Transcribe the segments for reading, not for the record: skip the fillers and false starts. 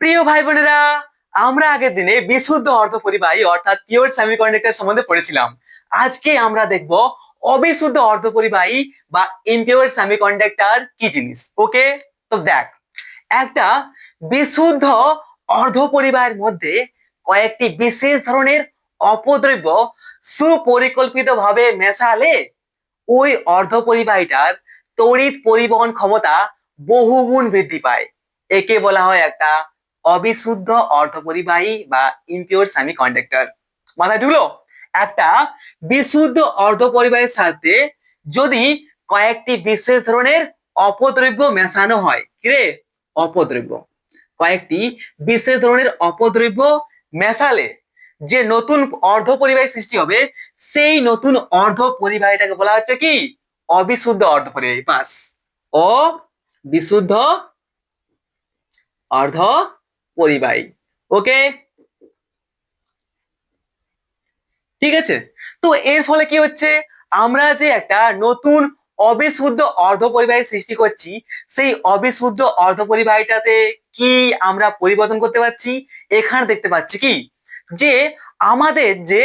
প্রিয় ভাই বোনেরা, আমরা আগের দিনে বিশুদ্ধ অর্ধপরিবাহী অর্থাৎ পিওর সেমিকন্ডাক্টর সম্বন্ধে পড়েছিলাম। আজকে আমরা দেখব অবিশুদ্ধ অর্ধপরিবাহী বা ইমপিওর সেমিকন্ডাক্টর কি জিনিস। ওকে, তো দেখ, একটা বিশুদ্ধ অর্ধপরিবাহের মধ্যে কয়েকটি বিশেষ ধরনের অপদ্রব্য সুপরিকল্পিতভাবে মেশালে ওই অর্ধপরিবাহীটার তড়িৎ পরিবহন ক্ষমতা বহুগুণ বৃদ্ধি পায়। একে বলা হয় একটা অবিশুদ্ধ অর্ধপরিবাহী বা ইমপিওর সেমিকন্ডাক্টর। মাথায় ঢুকলো? একটা বিশুদ্ধ অর্ধপরিবাহীর সাথে যদি কয়েকটি বিশেষ ধরনের অপদ্রব্য মেশানো হয়, কিরে অপদ্রব্য, কয়েকটি বিশেষ ধরনের অপদ্রব্য মেশালে যে নতুন অর্ধপরিবাহী সৃষ্টি হবে, সেই নতুন অর্ধপরিবাহীটাকে বলা হচ্ছে কি অবিশুদ্ধ অর্ধপরিবাহী। পাস, অবিশুদ্ধ অর্ধপরিবাহী। ওকে, ঠিক আছে। তো এর ফলে কি হচ্ছে, আমরা যে একটা নতুন অবিশুদ্ধ অর্ধপরিবাহী সৃষ্টি করছি, সেই অবিশুদ্ধ অর্ধপরিবাহীটাতে কি আমরা পরিবর্তন করতে পারছি। এখানে দেখতে পাচ্ছি কি যে আমাদের যে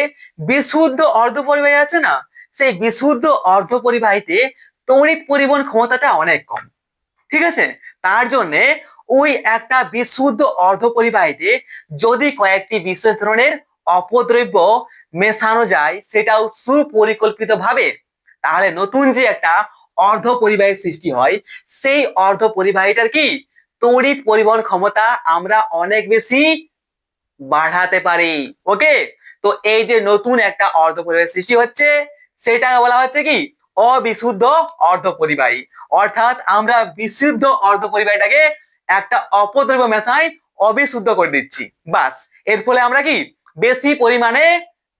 বিশুদ্ধ অর্ধপরিবাহী আছে না, সেই বিশুদ্ধ অর্ধপরিবাহীতে তড়িৎ পরিবহন ক্ষমতাটা অনেক কম। ঠিক আছে, তার জন্যে ওই একটা বিশুদ্ধ অর্ধপরিবাহীতে যদি কয়েকটি বিশেষ ধরনের অপদ্রব্য মেশানো যায়, সেটাও সুপরিকল্পিত ভাবে, তাহলে নতুন যে একটা অর্ধপরিবাহীর সৃষ্টি হয়, সেই অর্ধপরিবাহীটার কি তড়িৎ পরিবহন ক্ষমতা আমরা অনেক বেশি বাড়াতে পারি। ওকে, তো এই যে নতুন একটা অর্ধপরিবাহী সৃষ্টি হচ্ছে, সেটা বলা হচ্ছে কি অবিশুদ্ধ অর্ধপরিবাহী। অর্থাৎ আমরা বিশুদ্ধ অর্ধপরিবাহীটাকে একটা অপদ্রব্য মেশায় অবিশুদ্ধ করে দিচ্ছি। বাস, এর ফলে আমরা কি বেশি পরিমাণে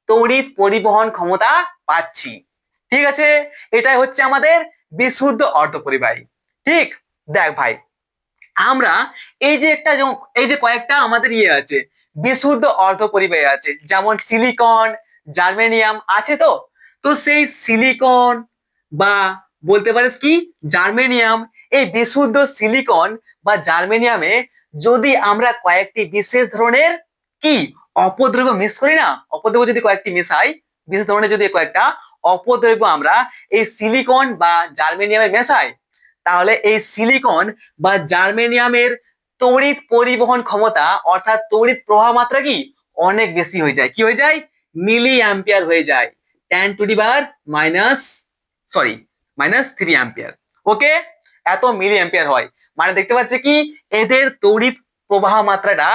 তড়িৎ পরিবহন ক্ষমতা পাচ্ছি। ঠিক আছে, এটাই হচ্ছে আমাদের বিশুদ্ধ অর্ধপরিবাহী। ঠিক, দেখ ভাই, আমরা এই যে একটা এই যে কয়েকটা আমাদের আছে বিশুদ্ধ অর্ধপরিবাহী আছে, যেমন সিলিকন, জার্মেনিয়াম আছে। তো তো সেই সিলিকন বা বলতে পারিস কি জার্মেনিয়াম, এই বিশুদ্ধ সিলিকন বা জার্মেনিয়ামে যদি আমরা কয়েকটি বিশেষ ধরনের কি অপদ্রব্য মিক্স করি না, অপদ্রব্য যদি কয়েকটি মেশাই, বিশেষ ধরনের যদি কয়েকটা অপদ্রব্য আমরা এই সিলিকন বা জার্মেনিয়ামে মেশাই, তাহলে এই সিলিকন বা জার্মেনিয়ামের তড়িৎ পরিবহন ক্ষমতা অর্থাৎ তড়িৎ প্রবাহ মাত্রা কি অনেক বেশি হয়ে যায়। কি হয়ে যায়? মিলি অ্যাম্পিয়ার হয়ে যায়, 10⁻⁻, সরি, -3 অ্যাম্পিয়ার। ওকে, এত মিলি অ্যাম্পিয়ার হয়, মানে দেখতে পাচ্ছি কি এদের তড়িৎ প্রবাহ মাত্রাটা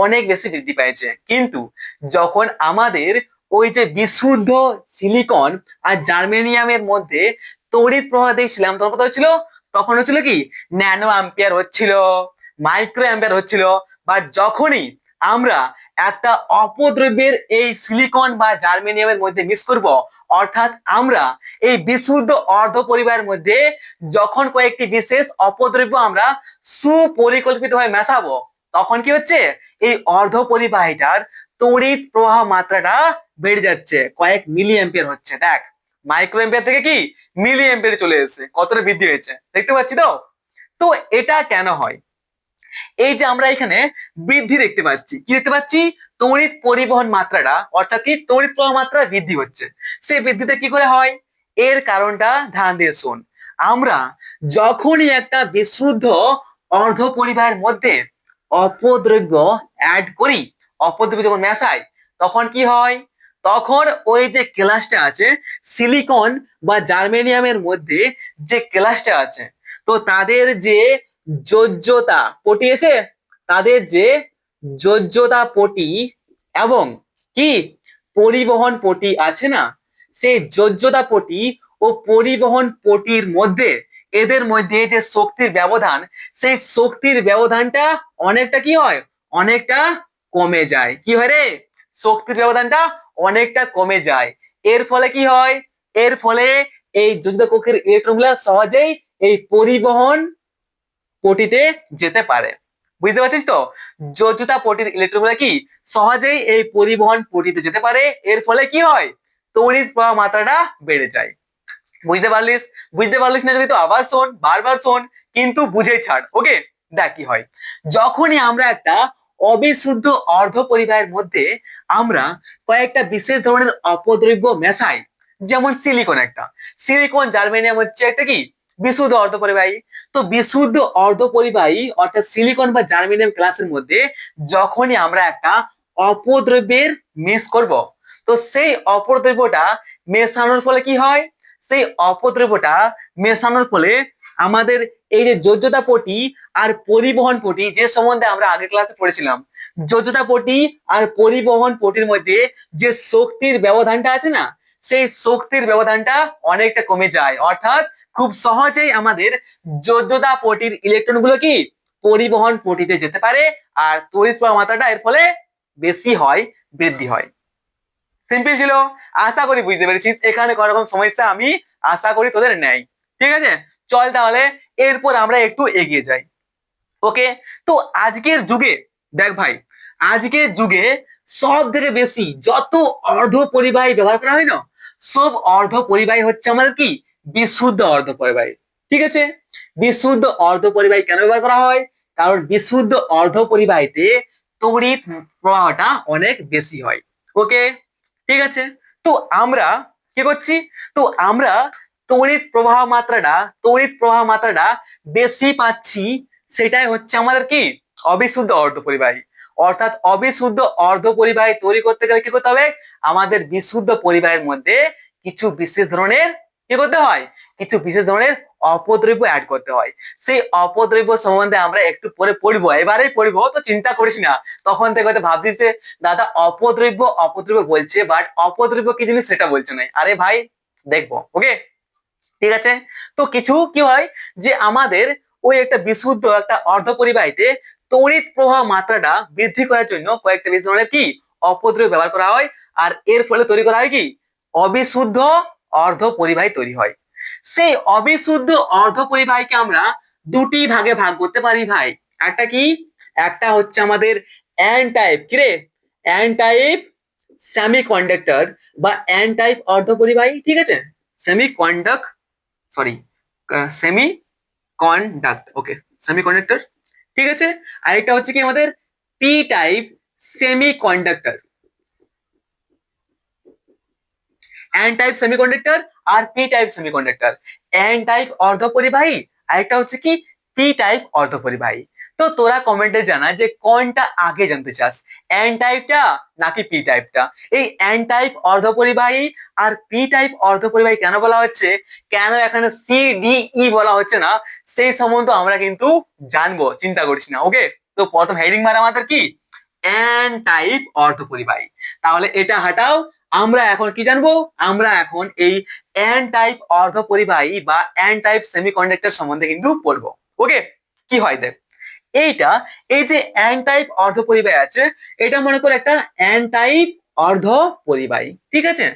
অনেক বেশি বৃদ্ধি পেয়েছে। কিন্তু যখন আমাদের ওই যে বিশুদ্ধ সিলিকন আর জার্মেনিয়ামের মধ্যে তড়িৎ প্রবাহ দেখছিলাম, তখন কত হচ্ছিল? তখন হচ্ছিল কি ন্যানো অ্যাম্পিয়ার হচ্ছিল, মাইক্রো অ্যাম্পিয়ার হচ্ছিল। বাট যখনই আমরা একটা অপদ্রব্যের এই সিলিকন বা জার্মেনিয়ামের মধ্যে মিক্স করব, অর্থাৎ আমরা এই বিশুদ্ধ অর্ধপরিবাহের মধ্যে যখন কয়েকটি বিশেষ অপদ্রব্য আমরা সুপরিকল্পিতভাবে মেশাবো, তখন কি হচ্ছে এই অর্ধপরিবাহীটার তড়িৎ প্রবাহ মাত্রাটা বেড়ে যাচ্ছে, কয়েক মিলি অ্যাম্পিয়ার হচ্ছে। দেখ, মাইক্রো অ্যাম্পিয়ার থেকে কি মিলি অ্যাম্পিয়ারে চলে এসেছে, কতটা বৃদ্ধি হয়েছে দেখতে পাচ্ছি। তো তো এটা কেন হয়? এই যে আমরা এখানে বৃদ্ধি দেখতে পাচ্ছি, কি দেখতে পাচ্ছি? তড়িৎ পরিবহন মাত্রাটা অর্থাৎ কি তড়িৎ প্রবাহ মাত্রা বৃদ্ধি হচ্ছে। সেই বৃদ্ধিটা কি করে হয়? এর কারণটা ধ্যান দিয়ে শোন। আমরা যখনই একটা বিশুদ্ধ অর্ধপরিবাহের মধ্যে অপদ্রব্য অ্যাড করি, অপদ্রব্য যখন মেশাই, তখন কি হয়? তখন ওই যে ক্লাসটা আছে সিলিকন বা জার্মেনিয়ামের মধ্যে, যে ক্লাসটা আছে, তো তাদের যে যোজ্যতা পটি আছে, তাদের যে যোজ্যতা পটি এবং কি পরিবহন পটি আছে না, সেই যোজ্যতা পটি ও পরিবহন পটির মধ্যে, এদের মধ্যে যে শক্তির ব্যবধান, সেই শক্তির ব্যবধানটা অনেকটা কি হয়, অনেকটা কমে যায়। কি হয় রে? শক্তির ব্যবধানটা অনেকটা কমে যায়। এর ফলে কি হয়? এর ফলে এই যোজিত কক্ষের ইলেকট্রনগুলো সহজেই এই পরিবহন পটিতে যেতে পারে। বুঝতে পারছিস তো? যোজ্যতা পটির ইলেকট্রনগুলো কি সহজেই এই পরিবহন পটিতে যেতে পারে। এর ফলে কি হয়? তড়িৎ প্রবাহ মাত্রাটা বেড়ে যায়। বুঝতে পারলিস? বুঝতে পারলিস না যদি তো আবার শোন, বারবার শোন, কিন্তু বুঝে ছাড়। ওকে, দেখ কি হয়, যখনই আমরা একটা অবিশুদ্ধ অর্ধ পরিবাহের মধ্যে আমরা কয়েকটা বিশেষ ধরনের অপদ্রব্য মেশাই, যেমন সিলিকন। একটা সিলিকন জার্মেনিয়াম হচ্ছে একটা কি বিশুদ্ধ অর্ধ পরিবাহী। তো বিশুদ্ধ অর্ধ পরিবাহী অর্থাৎ সিলিকন বা জার্মেনিয়াম ক্লাসের মধ্যে যখনই আমরা একটা অপদ্রব্যের মিক্স করব, তো সেই অপদ্রব্যটা মেশানোর ফলে কি হয়, সেই অপদ্রব্যটা মেশানোর ফলে আমাদের এই যে যোজ্যতা পটি আর পরিবহন পটি, যে সম্বন্ধে আমরা আগের ক্লাসে পড়েছিলাম, যোজ্যতা পটি আর পরিবহন পটির মধ্যে যে শক্তির ব্যবধানটা আছে না, সেই শক্তির ব্যবধানটা অনেকটা কমে যায়। অর্থাৎ খুব সহজেই আমাদের যোজ্যতা পটির ইলেকট্রন গুলো কি পরিবহন পটিতে যেতে পারে, আর তড়িৎ প্রবাহ মাত্রাটা এর ফলে বেশি হয়, বৃদ্ধি হয়। সিম্পল ছিল, আশা করি বুঝতে পেরেছিস। এখানে কোনো রকম সমস্যা আমি আশা করি তোদের নেই। ঠিক আছে, চল তাহলে এরপর আমরা একটু এগিয়ে যাই। ওকে, তো আজকের যুগে দেখ ভাই, আজকের যুগে সব থেকে বেশি যত অর্ধ পরিবাহী ব্যবহার করা হয় না, সব অর্ধ পরিবাহী হচ্ছে আমাদের কি বিশুদ্ধ অর্ধ পরিবাহী। ঠিক আছে, বিশুদ্ধ অর্ধ পরিবাহী কেন ব্যবহার করা হয়? কারণ বিশুদ্ধ অর্ধ পরিবাহীতে তড়িৎ প্রবাহটা অনেক বেশি হয়। ওকে, ঠিক আছে। তো আমরা কি করছি, তো আমরা তড়িৎ প্রবাহ মাত্রাটা বেশি পাচ্ছি, সেটাই হচ্ছে আমাদের কি অবিশুদ্ধ অর্ধ পরিবাহী। অর্থাৎ অবিশুদ্ধ অর্ধ পরিবাহী তৈরি করতে গেলে কি করতে হবে, আমাদের বিশুদ্ধ পরিবাহের মধ্যে কিছু বিশেষ ধরনের কি করতে হয়, কিছু বিশেষ ধরনের অপদ্রব্য অ্যাড করতে হয়। সেই অপদ্রব্য সম্বন্ধে আমরা একটু পরে পড়বো, এবারেই পড়বো, তো চিন্তা করিস না। তখন থেকে হয়তো ভাবছিস যে দাদা অপদ্রব্য অপদ্রব্য বলছে, বাট অপদ্রব্য কি জিনিস সেটা বলছে না। আরে ভাই দেখবো। ওকে, ঠিক আছে। তো কিছু কি হয় যে আমাদের ওই একটা বিশুদ্ধ একটা অর্ধ পরিবাহীতে তড়িৎ প্রবাহ মাত্রাটা বৃদ্ধি করার জন্য কয়েকটা বিশেষ ধরনের কি অপদ্রব্য ব্যবহার করা হয়, আর এর ফলে তৈরি করা হয় কি অবিশুদ্ধ অর্ধ পরিবাহী তৈরি হয়। সেই অবিশুদ্ধ অর্ধ পরিবাহীকে আমরা দুটি ভাগে ভাগ করতে পারি ভাই। একটা কি, একটা হচ্ছে আমাদের এন টাইপ, কি রে, এন টাইপ সেমিকন্ডাক্টর বা এন টাইপ অর্ধ পরিবাহী। ঠিক আছে, semiconduct, sorry, semiconduct. Okay, semiconductor. ঠিক আছে, আরেকটা হচ্ছে কি আমাদের P type semiconductor, N type semiconductor আর P type semiconductor. N type অর্ধ পরিবাহী, আরেকটা হচ্ছে কি পি টাইপ অর্ধ পরিবাহী। তো তোরা কমেন্টে জানা যে কোনটা আগে জানতে চাস, এন টাইপটা নাকি পি টাইপটা। এই এন টাইপ অর্ধ পরিবাহী আর পি টাইপ অর্ধ পরিবাহী কেন বলা হচ্ছে, কেন এখানে সি ডি ই বলা হচ্ছে না, সেই সম্বন্ধে আমরা কিন্তু জানবো, চিন্তা করিস না। ওকে, তো প্রথম হেডিং মারা আমাদের কি এন টাইপ অর্ধ পরিবাহী। তাহলে এটা হাটাও, আমরা এখন কি জানবো, আমরা এখন এই এন টাইপ অর্ধ পরিবাহী বা এন টাইপ সেমিকন্ডাক্টর সম্বন্ধে কিন্তু পড়বো। ওকে, কি হয় দেখ, এইটা এই যে এন টাইপ অর্ধ পরিবাহী আছে, এটা মনে করে একটা এন টাইপ অর্ধ পরিবাহী। ঠিক আছে,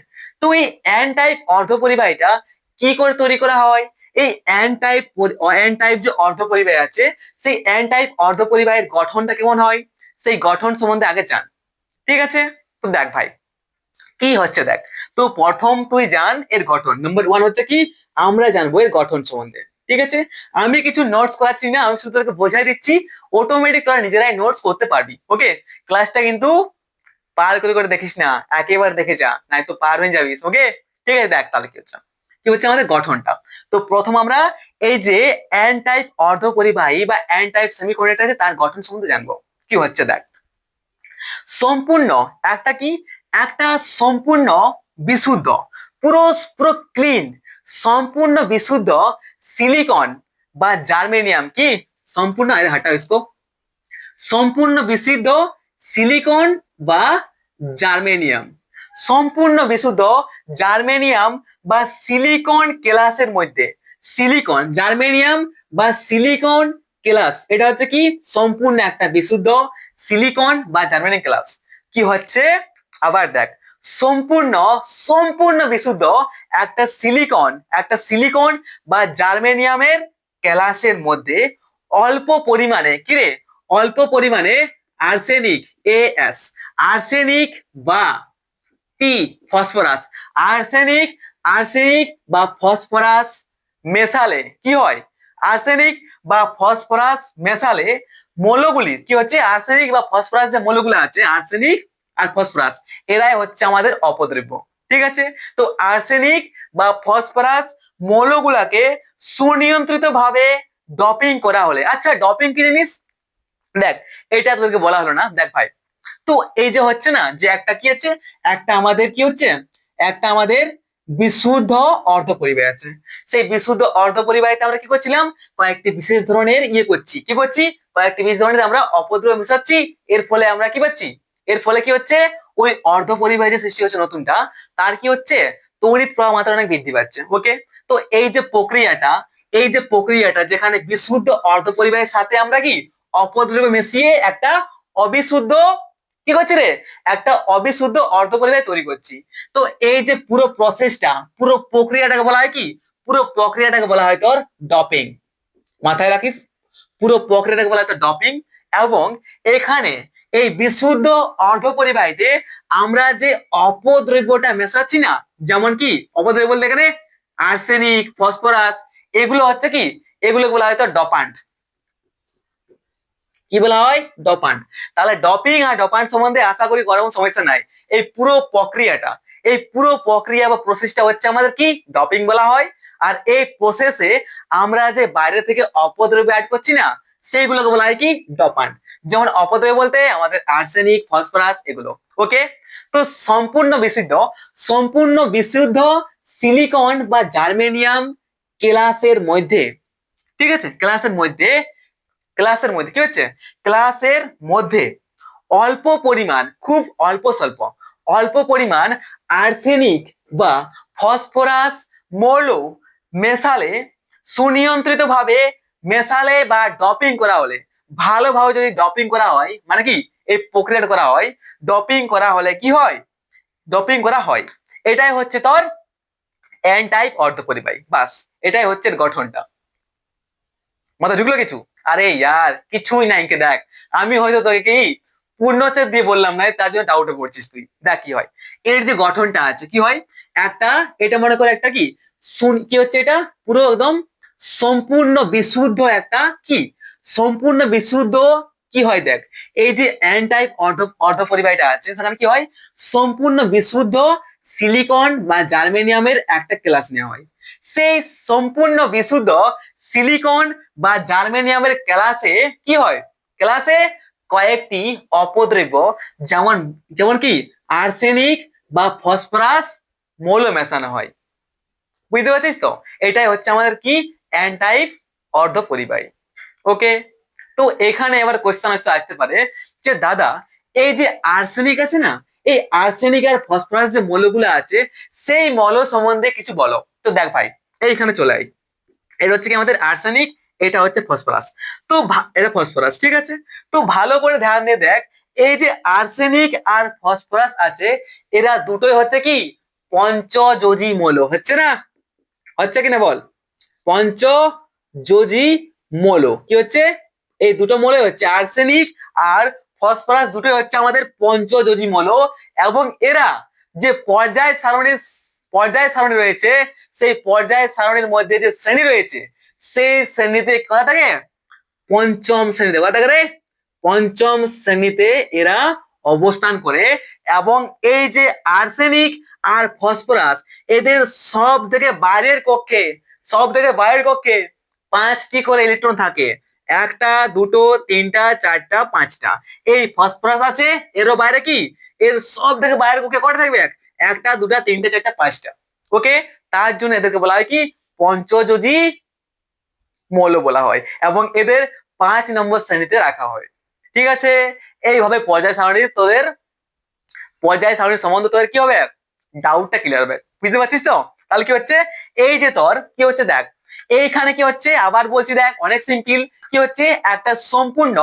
তো এই এন টাইপ অর্ধ পরিবাহীটা কি করে তৈরি করা হয়, এই এন টাইপ যে অর্ধ পরিবাহী আছে, সেই এন টাইপ অর্ধ পরিবাহীর গঠনটা কেমন হয়, সেই গঠন সম্বন্ধে আগে জান। ঠিক আছে, তো দেখ ভাই কি হচ্ছে দেখ, তো প্রথম তুই জান এর গঠন। নাম্বার ওয়ান হচ্ছে কি, আমরা জানবো এর গঠন সম্বন্ধে। ঠিক আছে, আমি কিছু নোটস করাচ্ছি না, আমি শুধু তোকে বোঝাই দিচ্ছি, অটোমেটিক তোরা নিজেরাই নোটস করতে পারবি। ওকে, ক্লাসটা কিন্তু পার করে করে দেখিস না, একেবারে দেখে যা, নাই তো পার হয়ে যাবিস। ওকে, ঠিক আছে, দেখ তাহলে কি হচ্ছে আমাদের গঠনটা। তো প্রথম আমরা এই যে এন টাইপ অর্ধ পরিবাহী বা এন টাইপ সেমিকন্ডাক্টর আছে তার গঠন সম্বন্ধে জানবো। কি হচ্ছে দেখ, সম্পূর্ণ একটা কি, একটা সম্পূর্ণ বিশুদ্ধ, পুরো পুরো ক্লিন, সম্পূর্ণ বিশুদ্ধ সিলিকন বা জার্মেনিয়াম কি সম্পূর্ণ, আরে হটাও इसको, সম্পূর্ণ বিশুদ্ধ সিলিকন বা জার্মেনিয়াম, সম্পূর্ণ বিশুদ্ধ জার্মেনিয়াম বা সিলিকন কেলাসের মধ্যে, সিলিকন জার্মেনিয়াম বা সিলিকন কেলাস, এটা হচ্ছে কি সম্পূর্ণ একটা বিশুদ্ধ সিলিকন বা জার্মেনিয়াম কেলাস। কি হচ্ছে আবার দেখ, সম্পূর্ণ সম্পূর্ণ বিশুদ্ধ একটা সিলিকন বা জার্মেনিয়ামের কেলাসের মধ্যে অল্প পরিমাণে, কিরে, অল্প পরিমাণে আর্সেনিক, এএস, আর্সেনিক বা পি ফসফরাস, আর্সেনিক আর্সেনিক বা ফসফরাস মেশালে কি হয়, আর্সেনিক বা ফসফরাস মেশালে মৌলগুলি কি হচ্ছে আর্সেনিক বা ফসফরাস, যে মৌলগুলো আছে আর্সেনিক আর ফসফরাস, এরাই হচ্ছে আমাদের অপদ্রব্য। ঠিক আছে, তো আর্সেনিক বা ফসফরাস মৌলগুলাকে সুনিয়ন্ত্রিত ভাবে ডপিং করা হলে, আচ্ছা ডপিং কি জিনিস দেখ, এটা তোদেরকে বলা হলো না। দেখ ভাই, তো এই যে হচ্ছে না যে একটা কি হচ্ছে, একটা আমাদের কি হচ্ছে, একটা আমাদের বিশুদ্ধ অর্ধপরিবাহী আছে। সেই বিশুদ্ধ অর্ধপরিবাহীতে আমরা কি করছিলাম, কয়েকটি বিশেষ ধরনের করছি, কি করছি, কয়েকটি বিশেষ ধরনের আমরা অপদ্রব্য মেশাচ্ছি। এর ফলে আমরা কি পাচ্ছি, এর ফলে কি হচ্ছে, ওই অর্ধপরিবাহী যে সৃষ্টি হচ্ছে নতুনটা, তার কি হচ্ছে, তড়িৎ প্রবাহ মাত্রা অনেক বৃদ্ধি পাচ্ছে। ওকে, তো এই যে প্রক্রিয়াটা, এই যে প্রক্রিয়াটা যেখানে বিশুদ্ধ অর্ধপরিবাহীর সাথে আমরা কি অপদ্রব্য মিশিয়ে একটা অবিশুদ্ধ কি করছি রে, একটা অবিশুদ্ধ অর্ধপরিবাহী তৈরি করছি। তো এই যে পুরো প্রসেসটা, পুরো প্রক্রিয়াটাকে বলা হয় কি, পুরো প্রক্রিয়াটাকে বলা হয় তোর ডপিং। মাথায় রাখিস, পুরো প্রক্রিয়াটাকে বলা হয় তোর ডপিং। এবং এখানে এই বিশুদ্ধ অর্ধপরিবাহীতে আমরা যে অপদ্রব্যটা মেশাচ্ছি না, যেমন কি অপদ্রব্য বলতে এখানে আর্সেনিক, ফসফরাস, এগুলো হচ্ছে কি, এগুলো বলা হয় তোর ডপান্ট। কি বলা হয়, ডপান্ট। তাহলে ডপিং আর ডপান্ট সম্বন্ধে আশা করি কোনো সমস্যা নাই। এই পুরো প্রক্রিয়াটা, এই পুরো প্রক্রিয়া বা প্রসেসটা হচ্ছে আমাদের কি ডপিং বলা হয়। আর এই প্রসেসে আমরা যে বাইরে থেকে অপদ্রব্য অ্যাড করছি না, সেইগুলোকে বলা হয় কি ডপান্ট। যেমন অপদ্রব্য বলতে আমাদের আর্সেনিক, ফসফরাস এগুলো। ওকে, তো সম্পূর্ণ বিশুদ্ধ সিলিকন বা জার্মেনিয়াম ক্লাসের মধ্যে, ঠিক আছে, ক্লাসের মধ্যে কি হচ্ছে, ক্লাসের মধ্যে অল্প পরিমাণ, খুব অল্প স্বল্প অল্প পরিমাণ আর্সেনিক বা ফসফরাস মৌল মেশালে, সুনিয়ন্ত্রিত ভাবে মেশালে বা ডপিং করা হলে, ভালোভাবে যদি ডপিং করা হয়, মানে কি এই প্রক্রিয়াটা করা হয়, ডপিং করা হলে কি হয়, ডপিং করা হয়, এটাই হচ্ছে তোর এন টাইপ অর্ধপরিবাহী। বাস, এটাই হচ্ছে এর গঠনটা। মাথা ঢুকলো কিছু? আরে ইয়ার কিছুই নাই। দেখ, আমি হয়তো তোকে কি পূর্ণচ্ছেদ দিয়ে বললাম না, তার জন্য ডাউটে পড়ছিস তুই। দেখ কি হয়, এর যে গঠনটা আছে কি হয়, একটা এটা মনে করে একটা কি কি হচ্ছে, এটা পুরো একদম সম্পূর্ণ বিশুদ্ধ একটা কি, সম্পূর্ণ বিশুদ্ধ কি হয় দেখ, এই যে এন টাইপ অর্ধপরিবাহীটা আছে, সেখানে কি হয়, সম্পূর্ণ বিশুদ্ধ সিলিকন বা জার্মেনিয়ামের একটা ক্লাস নেওয়া হয়। সেই সম্পূর্ণ বিশুদ্ধ সিলিকন বা জার্মেনিয়ামের ক্লাসে কি হয়, ক্লাসে কয়েকটি অপদ্রব্য, যেমন যেমন কি আর্সেনিক বা ফসফরাস মৌল মেশানো হয়। বুঝতে পারছিস তো, এটাই হচ্ছে আমাদের কি এন টাইপ অর্ধপরিবাহী। ওকে, তো এখানে এবার কোশ্চেন আসতে পারে যে দাদা, এই যে আর্সেনিক আছে না, এই আর্সেনিক আর ফসফরাস যে মৌলগুলো আছে, সেই মৌল সম্বন্ধে কিছু বলো। তো দেখ ভাই, এইখানে চলে আয়, এটা হচ্ছে কি আমাদের আর্সেনিক, এটা হচ্ছে ফসফরাস। তো এটা ফসফরাস, ঠিক আছে। তো ভালো করে ধ্যান দিয়ে দেখ, এই যে আর্সেনিক আর ফসফরাস আছে, এরা দুটোই হচ্ছে কি পঞ্চযোজী মৌল, হচ্ছে না, হচ্ছে কিনা বল, পঞ্চযোজী মৌল কি হচ্ছে, এই দুটো মৌল হচ্ছে আর্সেনিক আর ফসফরাস, দুটোই হচ্ছে আমাদের পঞ্চযোজী মৌল। এবং এরা যে পর্যায় সারণী রয়েছে, সেই পর্যায় সারণীর মধ্যে যে শ্রেণী রয়েছে, সেই শ্রেণীতে কথা থাকে, পঞ্চম শ্রেণীতে কথা থাকে রে, পঞ্চম শ্রেণীতে এরা অবস্থান করে। এবং এই যে আর্সেনিক আর ফসফরাস, এদের সব থেকে বাইরের কক্ষে 5টি করে ইলেকট্রন থাকে, একটা, দুটো, তিনটা, চারটা, পাঁচটা। এই ফসফরাস আছে, এরও বাইরে কি, এর সব থেকে বাইরের কক্ষে কটা থাকবে, একটা, দুটা, তিনটা, চারটা, পাঁচটা। ওকে, তার জন্য এদেরকে বলা হয় কি পঞ্চযোজী মৌল বলা হয়, এবং এদের 5 নম্বর শ্রেণীতে রাখা হয়। ঠিক আছে, এইভাবে পর্যায় সারণীর সম্বন্ধে তোদের কি হবে, ডাউটটা ক্লিয়ার হবে। বুঝতে পারছিস তো? তাহলে কি হচ্ছে, এই যে তোর কি হচ্ছে দেখ, এইখানে কি হচ্ছে, আবার বলছি দেখ, অনেক সিম্পল। কি হচ্ছে, একটা সম্পূর্ণ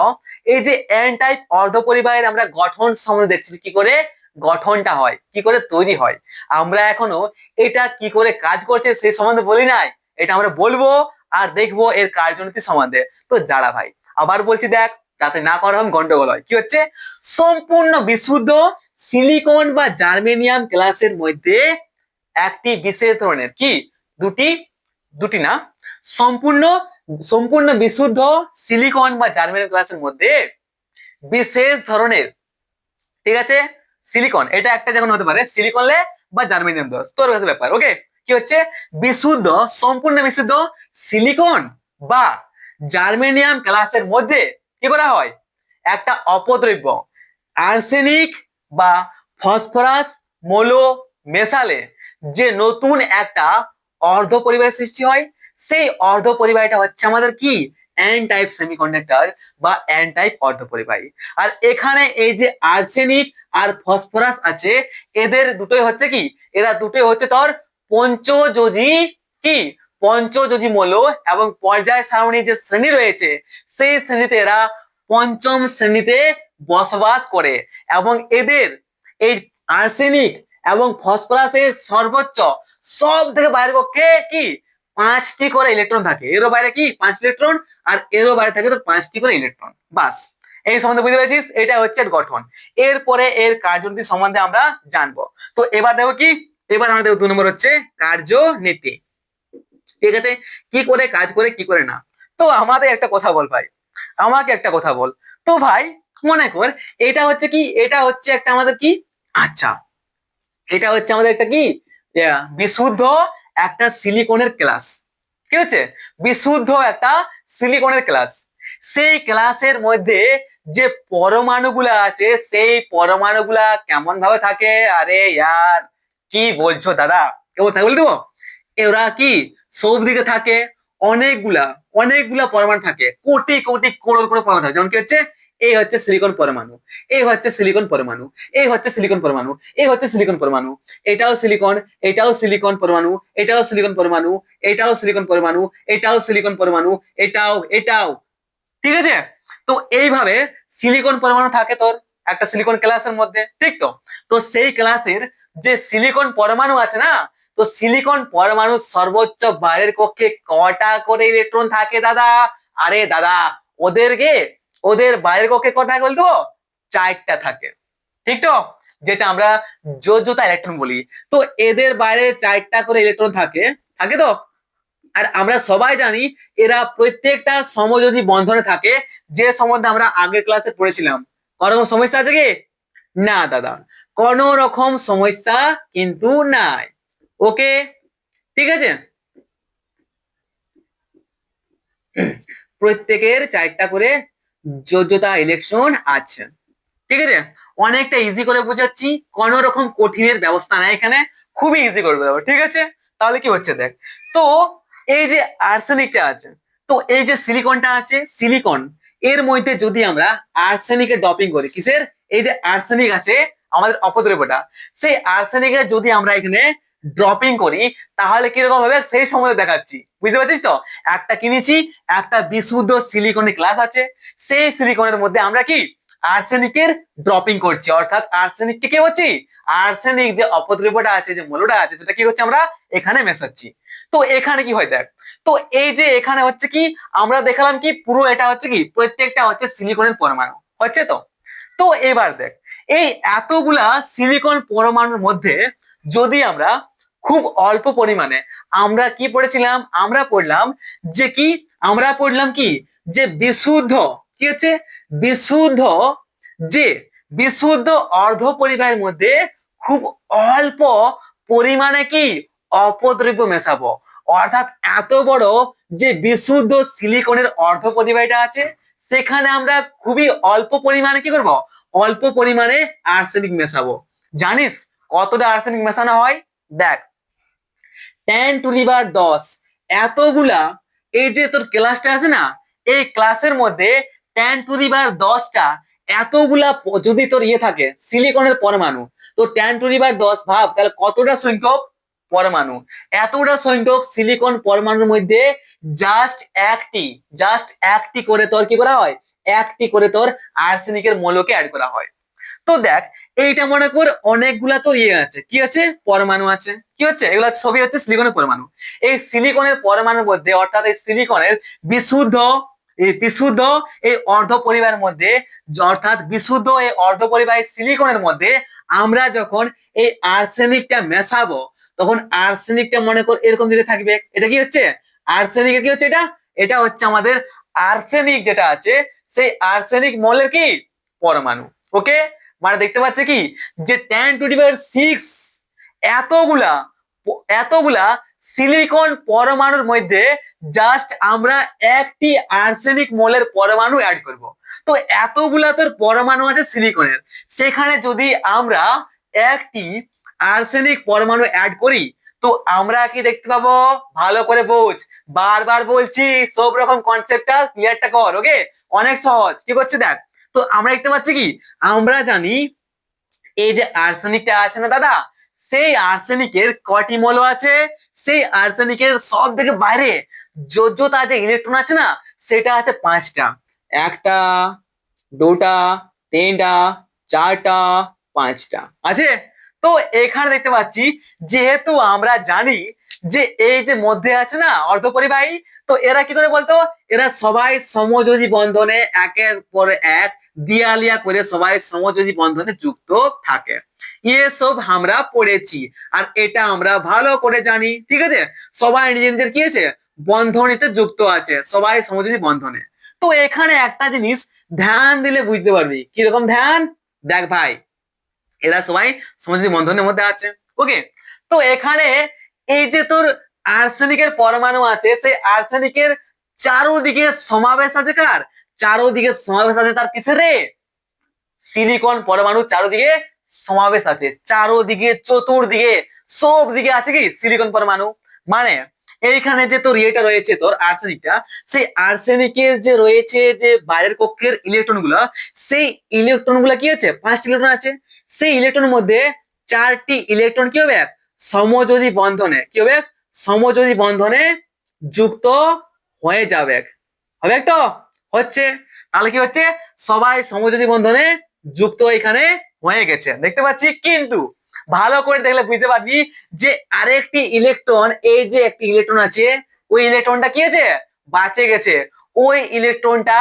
এই যে এন টাইপ অর্ধপরিবাহের আমরা গঠন সম্বন্ধে দেখছি, কি করে গঠনটা হয়, কি করে তৈরি হয়। আমরা এখনো এটা কি করে কাজ করছে সেই সম্বন্ধে বলি নাই, এটা আমরা বলবো আর দেখবো এর কার্যনীতি সম্বন্ধে। তো যারা ভাই, আবার বলছি দেখ, যাতে না করা গন্ডগোল হয়, কি হচ্ছে, সম্পূর্ণ বিশুদ্ধ সিলিকন বা জার্মেনিয়াম ক্লাসের মধ্যে একটি বিশেষ ধরনের কি, দুটি দুটি না, সম্পূর্ণ সম্পূর্ণ বিশুদ্ধ সিলিকন বা জার্মেনিয়াম গ্লাসের মধ্যে বিশেষ ধরনের, ঠিক আছে, সিলিকন, এটা একটা যেমন হতে পারে সিলিকন লে বা জার্মেনিয়াম গ্লাস, তোর কাছে ব্যাপার। ওকে, কি হচ্ছে বিশুদ্ধ, সম্পূর্ণ বিশুদ্ধ সিলিকন বা জার্মেনিয়াম গ্লাসের মধ্যে কি করা হয়, একটা অপদ্রব্য আর্সেনিক বা ফসফরাস মৌল মেশালে যে নতুন একটা অর্ধ পরিবাহী সৃষ্টি হয়, সেই অর্ধ পরিবাহীটা হচ্ছে আমাদের কি এন টাইপ সেমিকন্ডাক্টর বা এন টাইপ অর্ধ পরিবাহী। আর এখানে এই যে আর্সেনিক আর ফসফরাস আছে, এদের দুটোই হচ্ছে কি, এরা দুটোই হচ্ছে তোর পঞ্চযোজী, কি পঞ্চযোজী মৌল, এবং পর্যায় সারণী যে শ্রেণী রয়েছে সেই শ্রেণীতে এরা পঞ্চম শ্রেণীতে বসবাস করে। এবং এদের এই আর্সেনিক এবং ফসফরাসের সর্বোচ্চ সব থেকে বাইরের পক্ষে কি 5টি করে ইলেকট্রন থাকে, এরও বাইরে কি 5 ইলেকট্রন, আর এরও বাইরে থাকে তো 5টি করে ইলেকট্রন। বাস, এই সম্বন্ধে বুঝতে পেরেছিস, এটা হচ্ছে এর গঠন। এরপরে এর কার্যনীতি সম্বন্ধে আমরা জানবো। তো এবার দেখো কি, এবার আমরা দেখো 2 নম্বর হচ্ছে কার্যনীতি। ঠিক আছে, কি করে কাজ করে কি করে না। তো আমাদের একটা কথা বল ভাই, আমাকে একটা কথা বল। তো ভাই মনে কর এটা হচ্ছে কি, এটা হচ্ছে একটা আমাদের কি, আচ্ছা এটা হচ্ছে আমাদের একটা কি বিশুদ্ধ একটা সিলিকনের ক্লাস, কি হচ্ছে বিশুদ্ধ একটা সিলিকনের ক্লাস। সেই ক্লাসের মধ্যে যে পরমাণুগুলা আছে সেই পরমাণুগুলা কেমন ভাবে থাকে, আরে ইয়ার কি বলছো দাদা, কেমন থাকে বলে দেবো, এরা কি সব দিকে থাকে, অনেকগুলা অনেকগুলা পরমাণু থাকে, কোটি কোটি করোড় করে পরমাণু থাকে। যেমন কি হচ্ছে এই হচ্ছে সিলিকন পরমাণু, এই হচ্ছে সিলিকন পরমাণু, এই হচ্ছে সিলিকন পরমাণু, এই হচ্ছে সিলিকন পরমাণু, এটাও সিলিকন, এটাও সিলিকন পরমাণু, এটাও সিলিকন পরমাণু, এটাও সিলিকন পরমাণু, এটাও সিলিকন পরমাণু, এটাও এটাও, ঠিক আছে। তো এইভাবে সিলিকন পরমাণু থাকে তোর একটা সিলিকন ক্লাসের মধ্যে, ঠিক তো। তো সেই ক্লাসের যে সিলিকন পরমাণু আছে না, তো সিলিকন পরমাণুর সর্বোচ্চ বাইরের কক্ষে কটা করে ইলেকট্রন থাকে দাদা, আরে দাদা ওদেরকে, ওদের বাইরের কক্ষে কটা থাকে বলতো, 4টা থাকে, ঠিক তো, যেটা আমরা যোজ্যতা ইলেকট্রন বলি। তো এদের বাইরে 4টা করে ইলেকট্রন থাকে, থাকে তো। আর আমরা সবাই জানি এরা প্রত্যেকটা সমযোজী বন্ধনে থাকে, যে সম্বন্ধে আমরা আগের ক্লাসে পড়েছিলাম। কোনো সমস্যা আছে কি, না দাদা, কোন রকম সমস্যা কিন্তু নাই। ওকে, ঠিক আছে, প্রত্যেকের 4টা করে যোগ্যতা ইলেকট্রন আছে, ঠিক আছে। অনেকটা ইজি করে বোঝাচ্ছি, কোন রকম কঠিনের ব্যবস্থা নাই এখানে, খুবই ইজি করে দেবো, ঠিক আছে। তাহলে কি হচ্ছে দেখ, তো এই যে আর্সেনিকটা আছে, তো এই যে সিলিকনটা আছে, সিলিকন এর মধ্যে যদি আমরা আর্সেনিকের ডপিং করি, কিসের, এই যে আর্সেনিক আছে আমাদের অপদ্রব্যটা, সেই আর্সেনিকের যদি আমরা এখানে ড্রপিং করি তাহলে কিরকম হবে সেই সম্বন্ধে দেখাচ্ছি, বুঝতে পারছিস তো। একটা কিনেছি, একটা বিশুদ্ধ সিলিকনের গ্লাস আছে, সেই সিলিকনের মধ্যে আমরা কি আর্সেনিকের ড্রপিং করছি, অর্থাৎ আর্সেনিককে কি হচ্ছে, আর্সেনিক যে অপদ্রব্যটা আছে, যে মৌলটা আছে, সেটা কি হচ্ছে আমরা এখানে মেশাচ্ছি। তো এখানে কি হয় দেখ, তো এই যে এখানে হচ্ছে কি আমরা দেখালাম কি পুরো এটা হচ্ছে কি প্রত্যেকটা হচ্ছে সিলিকনের পরমাণু হচ্ছে তো। তো এবার দেখ এই এতগুলা সিলিকন পরমাণুর মধ্যে যদি আমরা খুব অল্প পরিমাণে, আমরা কি পড়েছিলাম, আমরা পড়লাম যে কি, আমরা পড়লাম কি যে বিশুদ্ধ, কি হচ্ছে বিশুদ্ধ, যে বিশুদ্ধ অর্ধ পরিবাহের মধ্যে খুব অল্প পরিমাণে কি অপদ্রব্য মেশাবো, অর্থাৎ এত বড় যে বিশুদ্ধ সিলিকনের অর্ধ পরিবাহীটা আছে সেখানে আমরা খুবই অল্প পরিমাণে কি করব, অল্প পরিমাণে আর্সেনিক মেশাবো। জানিস কতটা আর্সেনিক মেশানো হয়, দেখ 10⁻10 এতগুলা, এই যে তোর ক্লাসটা আছে না, এই ক্লাসের মধ্যে 10⁻10টা এতগুলা যদি তোর ইয়ে থাকে সিলিকনের পরমাণু, তো 10⁻10 ভাব তাহলে কতটা সংখ্যক পরমাণু, এতটা সংখ্যক সিলিকন পরমাণুর মধ্যে জাস্ট একটি করে তোর কি করা হয়, একটি করে তোর আর্সেনিকের মৌলকে অ্যাড করা হয়। তো দেখ এইটা মনে কর অনেকগুলা তোর ইয়ে আছে, কি আছে পরমাণু আছে, কি হচ্ছে এগুলো সবই হচ্ছে সিলিকনের পরমাণু। এই সিলিকনের পরমাণুর মধ্যে, অর্থাৎ এই সিলিকনের বিশুদ্ধ, এই বিশুদ্ধ এই অর্ধ পরিবাহের মধ্যে, অর্থাৎ বিশুদ্ধ এই অর্ধ পরিবাহী সিলিকনের মধ্যে আমরা যখন এই আর্সেনিকটা মেশাবো তখন আর্সেনিকটা মনে কর এরকম দিকে থাকবে, এটা কি হচ্ছে আর্সেনিকের কি হচ্ছে, এটা এটা হচ্ছে আমাদের আর্সেনিক যেটা আছে সেই আর্সেনিক মৌলের কি পরমাণু। ওকে, মানে দেখতে পাচ্ছে কি যে 10⁶ এতগুলা এতগুলা সিলিকন পরমাণুর মধ্যে জাস্ট আমরা একটি আর্সেনিক মৌলের পরমাণু অ্যাড করব। তো এতগুলা তোর পরমাণু আছে সিলিকনের, সেখানে যদি আমরা একটি আর্সেনিক পরমাণু অ্যাড করি তো আমরা কি দেখতে পাবো, ভালো করে বোঝ, বারবার বলছি সব রকম কনসেপ্টটা ক্লিয়ারটা কর। ওকে, অনেক সহজ। কি করছে দেখ, তো আমরা দেখতে পাচ্ছি কি, আমরা জানি এই যে আর্সেনিকটা আছে না দাদা, সেই আর্সেনিকের কটি মৌল আছে, সেই আর্সেনিকের সব থেকে বাইরে যোজ্যতা যে ইলেকট্রন আছে না সেটা আছে 5টা। 1টা, 2টা, 3টা, 4টা, 5টা আছে। তো এখানে দেখতে পাচ্ছি যেহেতু আমরা জানি যে এই যে মধ্যে আছে না অর্ধপরিবাহী, তো এরা কি করে বলতো, এরা সবাই সমযোজী বন্ধনে একের পরে এক দিয়ালিয়া করে সবাই সমযোজী বন্ধনে যুক্ত থাকে। এসব আমরা পড়েছি আর এটা আমরা ভালো করে জানি। ঠিক আছে, সবাই নিজের নিজের কি আছে বন্ধনীতে যুক্ত আছে, সবাই সমযোজী বন্ধনে। তো এখানে একটা জিনিস ধ্যান দিলে বুঝতে পারবি। কিরকম ধ্যান, দেখ ভাই, এরা সবাই সমযোজী বন্ধনের মধ্যে আছে। ওকে, তো এখানে এই যে তোর আর্সেনিকের পরমাণু আছে, সেই আর্সেনিকের চারোদিকে সমাবেশ আছে কার, চারোদিকে সমাবেশ আছে তার কিসের রে, সিলিকন পরমাণু চারোদিকে সমাবেশ আছে, চারোদিকে চতুর্দিকে সব দিকে আছে কি সিলিকন পরমাণু। মানে এইখানে যে তোর ইয়েটা রয়েছে তোর আর্সেনিকটা, সেই আর্সেনিকের যে রয়েছে যে বাইরের কক্ষের ইলেকট্রন গুলা, সেই ইলেকট্রন গুলা কি আছে 5টি ইলেকট্রন আছে। সেই ইলেকট্রনের মধ্যে 4টি ইলেকট্রন কি হবে সমযোজী বন্ধনে, কি হবে সমযোজী বন্ধনে যুক্ত হয়ে যাবে। হবে তো হচ্ছে, তাহলে কি হচ্ছে সবাই সমযোজী বন্ধনে যুক্ত এখানে হয়ে গেছে দেখতে পাচ্ছি। কিন্তু ভালো করে দেখলে বুঝতে পারবি যে আরেকটি ইলেকট্রন, এই যে একটি ইলেকট্রন আছে, ওই ইলেকট্রনটা কি আছে বাঁচে গেছে, ওই ইলেকট্রনটা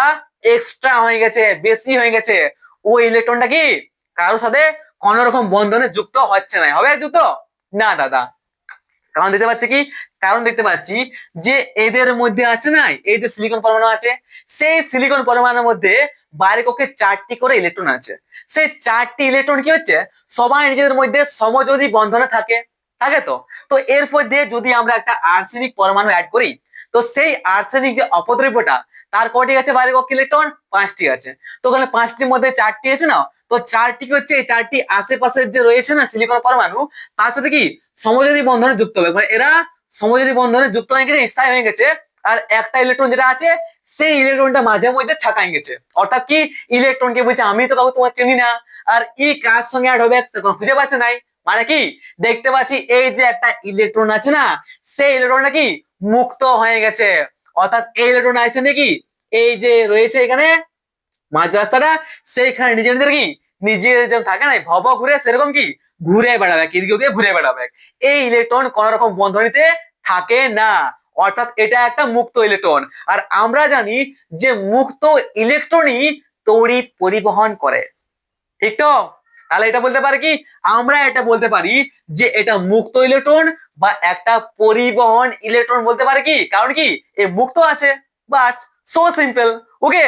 এক্সট্রা হয়ে গেছে, বেশি হয়ে গেছে। ওই ইলেকট্রনটা কি কারোর সাথে কোন রকম বন্ধনে যুক্ত হচ্ছে না, হবে যুক্ত না দাদা। কারণ দেখতে পাচ্ছি কি, কারণ দেখতে পাচ্ছি যে এদের মধ্যে আছে না এই যে সিলিকন পরমাণু আছে, সেই সিলিকন পরমাণুর মধ্যে বাইরের কক্ষে 4টি করে ইলেকট্রন আছে। সেই 4টি ইলেকট্রন কি হচ্ছে সবাই নিজেদের মধ্যে সমযোজী বন্ধনে থাকে, থাকে তো। তো এর মধ্যে যদি আমরা একটা আর্সেনিক পরমাণু অ্যাড করি, তো সেই আর্সেনিক যে অপদ্রব্যটা তার কটি আছে বাইরের কক্ষে ইলেকট্রন 5টি আছে। তো ওখানে 5টির মধ্যে 4টি আছে না, তো 4টি হচ্ছে এই 4টি আশেপাশের যে রয়েছে না সিলিকন পরমাণু তার সাথে কি সমযোজী বন্ধনে যুক্ত হবে, মানে এরা সমযোজী বন্ধনে যুক্ত হয়ে গেছে, স্থায়ী হয়ে গেছে। আর একটা ইলেকট্রন যেটা আছে সেই ইলেকট্রনটা মাঝে মধ্যে ছাকাই গেছে, অর্থাৎ কি ইলেকট্রনকে বলছে আমি তো কাউকে তোমার চিনি না, আর ই কার সঙ্গে অ্যাড হবে খুঁজে পাচ্ছে নাই। মানে কি দেখতে পাচ্ছি এই যে একটা ইলেকট্রন আছে না, সেই ইলেকট্রনটা কি মুক্ত হয়ে গেছে, অর্থাৎ এই ইলেকট্রন আছে নাকি এই যে রয়েছে এখানে মাঝ রাস্তাটা, সেইখানে নিজের নিজের কি নিজের যেমন থাকে না ভব ঘুরে সেরকম কি ঘুরে বেড়াবে, এদিকে ওদিকে ঘুরে বেড়াবে। এই ইলেকট্রন কোন রকম বন্ধনীতে থাকে না, অর্থাৎ এটা একটা মুক্ত ইলেকট্রন। আর আমরা জানি যে মুক্ত ইলেকট্রনই তড়িৎ পরিবহন করে, ঠিক তো। তাহলে এটা বলতে পারি কি, আমরা এটা বলতে পারি যে এটা মুক্ত ইলেকট্রন বা একটা পরিবহন ইলেকট্রন বলতে পারি কি, কারণ কি এ মুক্ত আছে, বাস, সো সিম্পল। ওকে,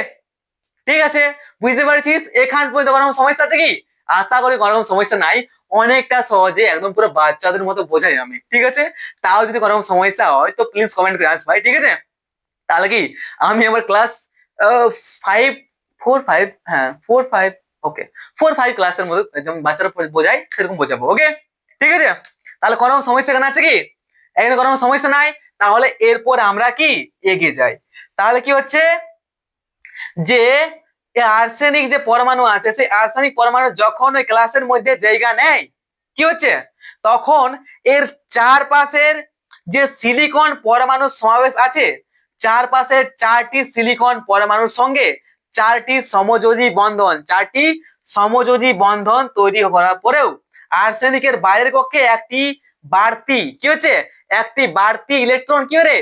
ঠিক আছে, বুঝতে পারছিস এখান পর্যন্ত কোনো সমস্যা আছে কি, আশা করি কোনো সমস্যা নাই, অনেকটা সহজে একদম পুরো বাচ্চাদের মতো বোঝাই আমি। ঠিক আছে, তাও যদি কোনো সমস্যা হয় তো প্লিজ কমেন্ট করে আস ভাই। ঠিক আছে, তাহলে কি আমি আমার ক্লাস 5 4 5 হ্যাঁ 4 5 ওকে 4 5 ক্লাসের মধ্যে একদম বাচ্চারা বোঝাই সেরকম বোঝাবো। ওকে, ঠিক আছে, তাহলে কোনো সমস্যা এখানে আছে কি, এখানে কোনো সমস্যা নাই। তাহলে এরপর আমরা কি এগিয়ে যাই। তাহলে কি হচ্ছে যে আর্সেনিক যে পরমাণু আছে, সেই আর্সেনিক পরমাণু যখন ওই ক্লাসের মধ্যে জায়গা নেয় কি হচ্ছে তখন এর চারপাশের যে সিলিকন পরমাণু সমাবেশ আছে, চারপাশে 4টি সিলিকন পরমাণুর সঙ্গে 4টি সমযোজী বন্ধন, 4টি সমযোজী বন্ধন তৈরি করার পরেও আর্সেনিকের বাইরের কক্ষে একটি বাড়তি কি হচ্ছে, একটি বাড়তি ইলেকট্রন কি রে,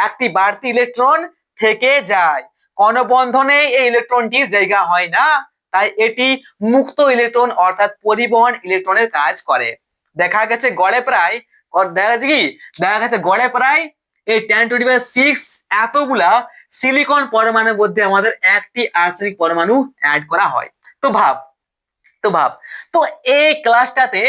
একটি বাড়তি ইলেকট্রন থেকে যায়। কোন বন্ধনে এই ইলেকট্রনটির জায়গা হয় না, তাই এটি মুক্ত ইলেকট্রন অর্থাৎ পরিবহন ইলেকট্রনের কাজ করে। দেখা গেছে গড়ে প্রায় দেখা গেছে কি, দেখা গেছে গড়ে প্রায় এই 10⁻6 এতগুলা সিলিকন পরমাণুর মধ্যে আমাদের একটি আর্সেনিক পরমাণু অ্যাড করা হয়। তো ভাব তো ভাব তো এই ক্লাসটাতে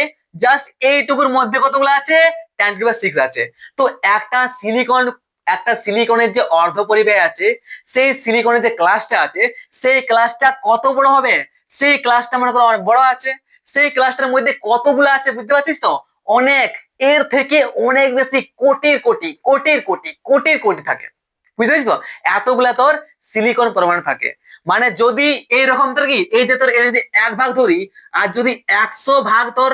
জাস্ট এইটুকুর মধ্যে কতগুলো আছে, 10⁻6 আছে। তো একটা সিলিকনের যে অর্ধ পরিবাহী আছে, সেই সিলিকনের যে ক্লাসটা আছে, সেই ক্লাসটা কত বড় হবে, সেই ক্লাসটা মনে করো অনেক বড় আছে। সেই ক্লাসটার মধ্যে কতগুলো আছে বুঝতে পারছিস তো, অনেক, এর থেকে অনেক বেশি, কোটির কোটি কোটির কোটি কোটির কোটি থাকে, বুঝতে পারছিস তো, এতগুলা তোর সিলিকন পরমাণু থাকে। মানে যদি এইরকম তোর কি, এই যে তোর এর যদি 1 ভাগ ধরি, আর যদি 100 ভাগ তোর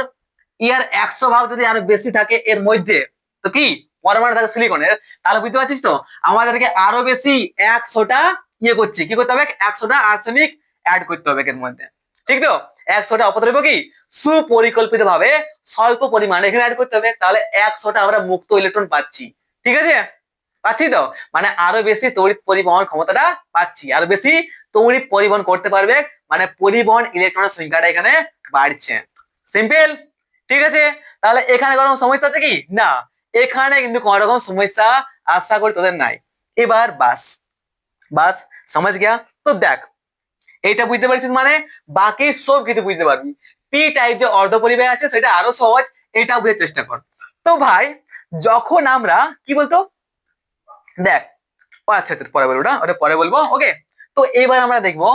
ইয়ার 100 ভাগ যদি আরো বেশি থাকে এর মধ্যে, তো কি পরমাণু থাকে সিলিকনের, তাহলে বুঝতে পারছিস তো আমাদেরকে আরো বেশি 100টা করছি, কি করতে হবে, 100টা আর্সেনিক অ্যাড করতে হবে এর মধ্যে, ঠিক তো। 100টা অপদ্রব্য কি সুপরিকল্পিত ভাবে স্বল্প পরিমাণে এখানে অ্যাড করতে হবে, তাহলে 100টা আমরা মুক্ত ইলেকট্রন পাচ্ছি, ঠিক আছে, পাচ্ছি তো। মানে আরো বেশি তড়িৎ পরিবহন ক্ষমতাটা পাচ্ছি, আরো বেশি তড়িৎ পরিবহন করতে পারবে, মানে পরিবহন ইলেকট্রনের সংখ্যাটা এখানে বাড়ছে, সিম্পল, ঠিক আছে। তাহলে এখানে কোনো সমস্যা আছে কি না, এখানে কিন্তু কোনো রকম সমস্যা আশা করি তোদের নাই। এবার বাস বাস समझ गया। তো দেখ এইটা বুঝতে পারছিস, মানে বাকি সব কিছু বুঝতে পারবি। পি টাইপ যে অর্ধ পরিবাহী আছে সেটা আরো সহজ, এটা বুঝার চেষ্টা কর। তো ভাই যখন আমরা কি বলতো, দেখ, আচ্ছা আচ্ছা পরে বলবো, ওটা পরে বলবো, ওকে। তো এবার আমরা দেখবো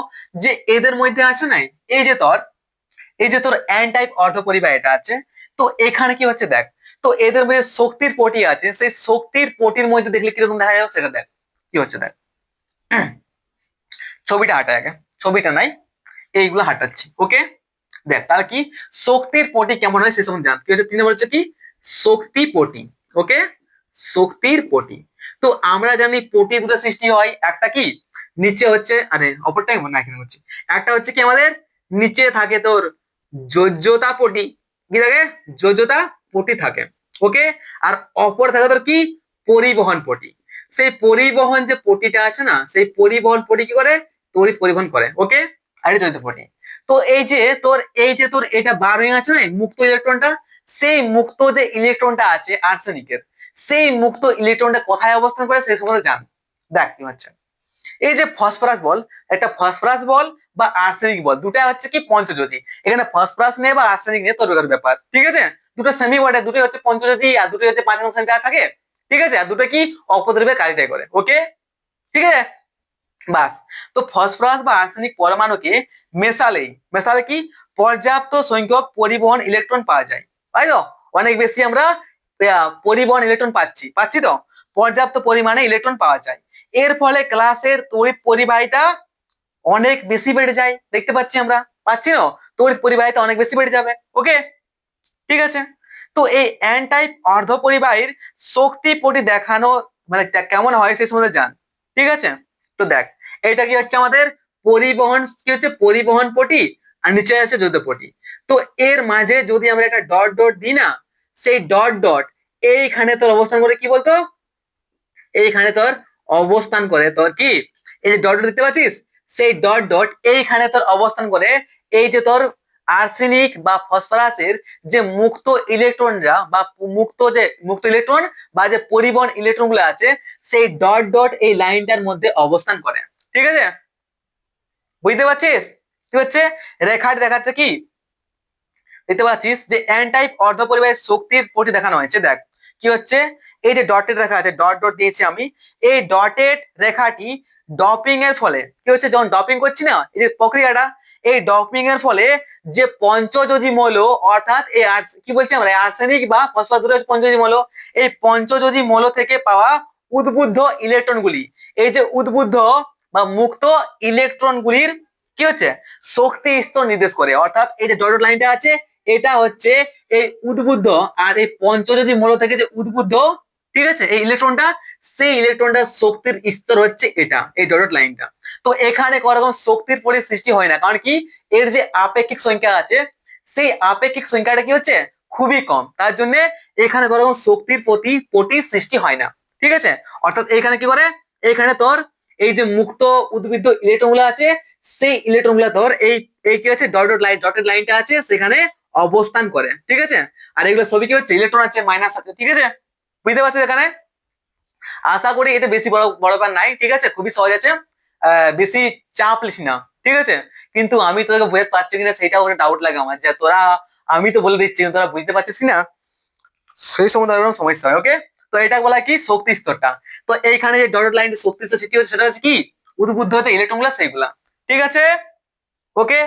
যে এদের মধ্যে আছে নাই, এই যে তোর এন টাইপ অর্ধ পরিবাহী এটা আছে। তো এখানে কি হচ্ছে দেখ, তো এদের মধ্যে শক্তির পটি আছে, সেই শক্তির পটির মধ্যে দেখলে কিরকম দেখা যাবে সেটা দেখ, কি হচ্ছে দেখ, ছবিটা হাঁটা আগে, ছবিটা নাই, এইগুলো হাঁটাচ্ছি, ওকে। দেখ তাহলে কি শক্তির পটি কেমন হয় সে সম্বন্ধে জান, কি হচ্ছে 3 নম্বর হচ্ছে কি শক্তি পটি, ওকে, শক্তির পটি। তো আমরা জানি পটি দুটো সৃষ্টি হয়, একটা কি নিচে হচ্ছে, আরে অপরটাই না এখানে হচ্ছে, একটা হচ্ছে কি আমাদের নিচে থাকে তোর যোজ্যতা পটি, কি থাকে যোজ্যতা পটি থাকে, ওকে। আর অপর থাকে তোর কি পরিবহন পটি। সেই পরিবহন যে পটিটা আছে না, সেই পরিবহন পটি কি করে, তড়িৎ পরিবহন করে, ওকে। আর এটা তড়িৎ পটি। তো এই যে তোর এটা বার হয়ে আছে না মুক্ত ইলেকট্রনটা, সেই মুক্ত যে ইলেকট্রনটা আছে আর্সেনিকের, সেই মুক্ত ইলেকট্রনটা কোথায় অবস্থান করে সেই সম্বন্ধে জান। দেখ কি হচ্ছে, এই যে ফসফরাস বল, একটা ফসফরাস বল বা আর্সেনিক বল, দুটা হচ্ছে কি পঞ্চযোজী, এখানে ফসফরাস নেই বা আর্সেনিক নেই তোর ব্যাপার, ঠিক আছে। দুটো সেমি ওয়ার্ড, দুটো হচ্ছে পঞ্চযোজী আর দুটো হচ্ছে 5 নং সংখ্যা থাকে, ঠিক আছে, আর দুটো কি অপদ্রব্যের কাজটাই করে, ওকে, ঠিক আছে। বাস, তো ফসফরাস বা আর্সেনিক পরমাণুকে মেশালে কি পর্যাপ্ত সংখ্যক পরিবহন ইলেকট্রন পাওয়া যায়, তাই তো, অনেক বেশি আমরা পরিবহন ইলেকট্রন পাচ্ছি তো, পর্যাপ্ত পরিমাণে ইলেকট্রন পাওয়া যায়। এর ফলে ক্লাসের তড়িৎ পরিবাহিতা অনেক বেশি বেড়ে যায়, দেখতে পাচ্ছি আমরা, পাচ্ছি না, তড়িৎ পরিবাহিতা অনেক বেশি বেড়ে যাবে, ওকে, ঠিক আছে। তো এই এন টাইপ অর্ধ পরিবাহীর শক্তি পটি দেখানো মানে কেমন হয় সেই সম্বন্ধে জান, ঠিক আছে। তো দেখ এটা কি হচ্ছে আমাদের পরিবহন, কি হচ্ছে পরিবহন পটি, আর নিচে আছে যৌথ পটি। তো এর মাঝে যদি আমরা একটা ডট ডট দিই না, সেই ডট ডট এইখানে তোর অবস্থান করে, কি বলতো, এইখানে তোর অবস্থান করে তোর কি, এই যে ডট ডট দেখতে পাচ্ছিস, সেই ডট ডট এইখানে তোর অবস্থান করে, এই যে তোর আর্সেনিক বা ফসফরাসের যে মুক্ত ইলেকট্রনরা বা মুক্ত ইলেকট্রন বা যে পরিবহন ইলেকট্রন গুলো আছে, সেই ডট ডট এই লাইনটার মধ্যে অবস্থান করে, ঠিক আছে, বুঝতে পারছিস কি হচ্ছে, রেখাটি দেখাচ্ছে কি, দেখতে পাচ্ছিস যে এন টাইপ অর্ধ পরিবাহী শক্তির পটি দেখানো হয়েছে, দেখ কি হচ্ছে, এই যে ডটেড রেখা আছে, ডট ডট দিয়েছি আমি, এই ডটেড রেখাটি ডপিং এর ফলে কি হচ্ছে, যখন ডপিং করছি না এই যে প্রক্রিয়াটা, এই ডপিং এর ফলে যে পঞ্চযোজী মৌল, অর্থাৎ এই কি বলছি আমরা আর্সেনিক বা ফসফরাস দুটো পঞ্চযোজী মৌল, এই পঞ্চযোজী মৌল থেকে পাওয়া উদ্বুদ্ধ ইলেকট্রন গুলি, এই যে উদ্বুদ্ধ বা মুক্ত ইলেকট্রন গুলির কি হচ্ছে শক্তি স্তর নির্দেশ করে, অর্থাৎ এই যে ডট লাইনটা আছে এটা হচ্ছে এই উদ্বুদ্ধ, আর এই পঞ্চযোজী মৌল থেকে যে উদ্বুদ্ধ, ঠিক আছে, এই ইলেকট্রনটা, সেই ইলেকট্রনটার শক্তির স্তর হচ্ছে এটা, এই ডট লাইনটা। তো এখানে কোনো রকম শক্তির সৃষ্টি হয় না, কারণ কি এর যে আপেক্ষিক সংখ্যা আছে, সেই আপেক্ষিক সংখ্যাটা কি হচ্ছে খুবই কম, তার জন্য এখানে কোনো রকম শক্তির পটির সৃষ্টি হয় না, ঠিক আছে। অর্থাৎ এখানে কি করে, এখানে তোর এই যে মুক্ত উদ্বুদ্ধ ইলেকট্রন গুলো আছে, সেই ইলেকট্রন গুলা তোর এই এই কি হচ্ছে ডটেড লাইনটা আছে সেখানে অবস্থান করে, ঠিক আছে। আর এগুলো সবই কি হচ্ছে ইলেকট্রন আছে মাইনাস আছে, ঠিক আছে, বুঝতে পারছিস এখানে। আশা করি এটা বেশি বড় বড় ব্যাপার নাই, ঠিক আছে, খুবই সহজ আছে, বেশি চাপ লিস না, ঠিক আছে। কিন্তু আমি তোকে বুঝতে পারছি কিনা সেটা ওখানে ডাউট লাগে আমার, যে তোরা, আমি তো বলে দিচ্ছি তোরা বুঝতে পারছিস কিনা, সেই সম্বন্ধে আমার সমস্যা হয়। ওকে, তো এটা বলা কি শক্তি স্তরটা। তো এইখানে যে ডটেড লাইন শক্তি স্তর সৃষ্টি হচ্ছে সেটা হচ্ছে কি উদ্বুদ্ধ হচ্ছে ইলেকট্রন গুলা, সেইগুলা, ঠিক আছে। ওকে,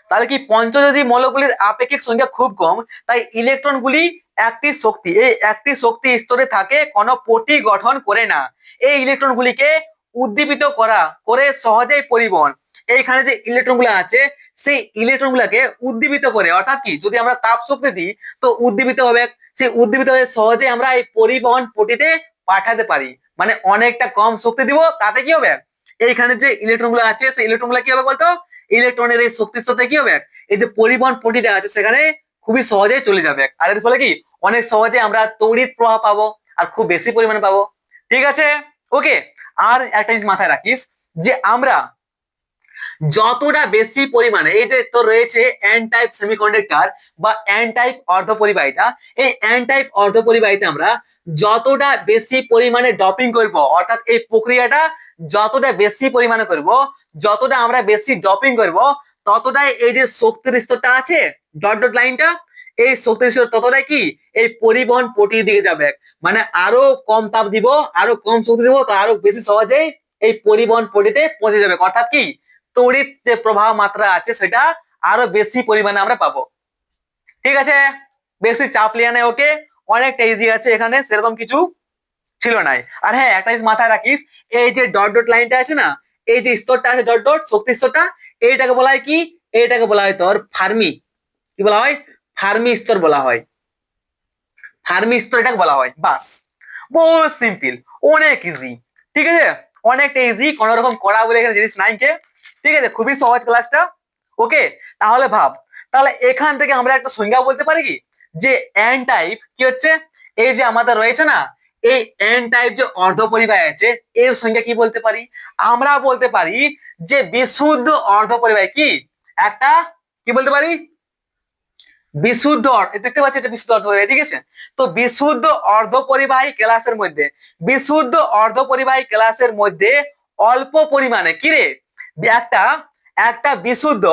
তাহলে কি পঞ্চযোজী মৌলগুলির আপেক্ষিক সংখ্যা খুব কম, তাই ইলেকট্রনগুলি একটি শক্তি, এই একটি শক্তি স্তরে থাকে, কোনো পটি গঠন করে না। এই ইলেকট্রনগুলিকে উদ্দীপিত করা করে সহজেই পরিবহন, এইখানে যে ইলেকট্রন গুলো আছে সেই ইলেকট্রন গুলাকে উদ্দীপিত করে, অর্থাৎ কি যদি আমরা তাপ শক্তি দিই তো উদ্দীপিত হবে, সেই উদ্দীপিত হয়ে সহজে আমরা এই পরিবহন পটিতে পাঠাতে পারি। মানে অনেকটা কম শক্তি দিব, তাতে কি হবে, এইখানে যে ইলেকট্রন গুলো আছে সেই ইলেকট্রন গুলো কি হবে বলতো, ইলেকট্রনের এই শক্তির সাথে কি হবে, এই যে পরিবহন পটিটা আছে সেখানে খুবই সহজেই চলে যাবে, আর এর ফলে কি অনেক সহজে আমরা তড়িৎ প্রবাহ পাবো, আর খুব বেশি পরিমাণে পাবো, ঠিক আছে। ওকে, আর একটা জিনিস মাথায় রাখিস, যে আমরা যতটা বেশি পরিমাণে, এই যে তোর রয়েছে এন টাইপ সেমিকন্ডাক্টর বা এন টাইপ অর্ধপরিবাহিতা, এই এন টাইপ অর্ধপরিবাহিতা আমরা যতটা বেশি পরিমাণে ডপিং করব, অর্থাৎ এই প্রক্রিয়াটা যতটা বেশি পরিমাণে করব, যতটা আমরা বেশি ডপিং করব, ততটাই এই যে শক্তির স্তরটা আছে ডট ডট লাইনটা, এই শক্তির স্তর ততটাই কি এই পরিবহন পটির দিকে যাবে, মানে আরো কম তাপ দিব, আরো কম শক্তি দিব, তো আরো বেশি সহজেই এই পরিবহন পটিতে পৌঁছে যাবে, অর্থাৎ কি তড়িৎ যে প্রবাহ মাত্রা আছে সেটা আরো বেশি পরিমাণে আমরা পাবো, ঠিক আছে। বেশি চাপ লিয়া নেই, ওকে, অনেকটা ইজি আছে, এখানে সেরকম কিছু ছিল নাই। আর হ্যাঁ, একটা জিনিস মাথায় রাখিস, এই যে ডট ডট লাইনটা আছে না, এই যে স্তরটা আছে ডট ডট শক্তি স্তরটা, এইটাকে বলা হয় কি, এইটাকে বলা হয় তোর ফার্মি, কি বলা হয়, ফার্মি স্তর বলা হয়, ফার্মি স্তর এটাকে বলা হয়, বাস, বহু সিম্পল, অনেক ইজি, ঠিক আছে, অনেকটা ইজি, কোন রকম করা বলে এখানে জিনিস নাই কে, ঠিক আছে, খুবই সহজ ক্লাসটা। ওকে, তাহলে ভাব, তাহলে এখান থেকে আমরা একটা সংজ্ঞা বলতে পারি কি, যে এন টাইপ কি হচ্ছে, এই যে আমাদের রয়েছে না, এই এন টাইপ যে অর্ধপরিবাহী আছে এর সংজ্ঞা কি বলতে পারি, আমরা বলতে পারি যে বিশুদ্ধ অর্ধপরিবাহী, কি একটা, কি বলতে পারি, বিশুদ্ধ দেখতে পাচ্ছি এটা বিশুদ্ধ অর্ধপরিবাহী, ঠিক আছে। তো বিশুদ্ধ অর্ধপরিবাহী ক্লাসের মধ্যে, বিশুদ্ধ অর্ধপরিবাহী ক্লাসের মধ্যে অল্প পরিমাণে কি রে, একটা একটা বিশুদ্ধ,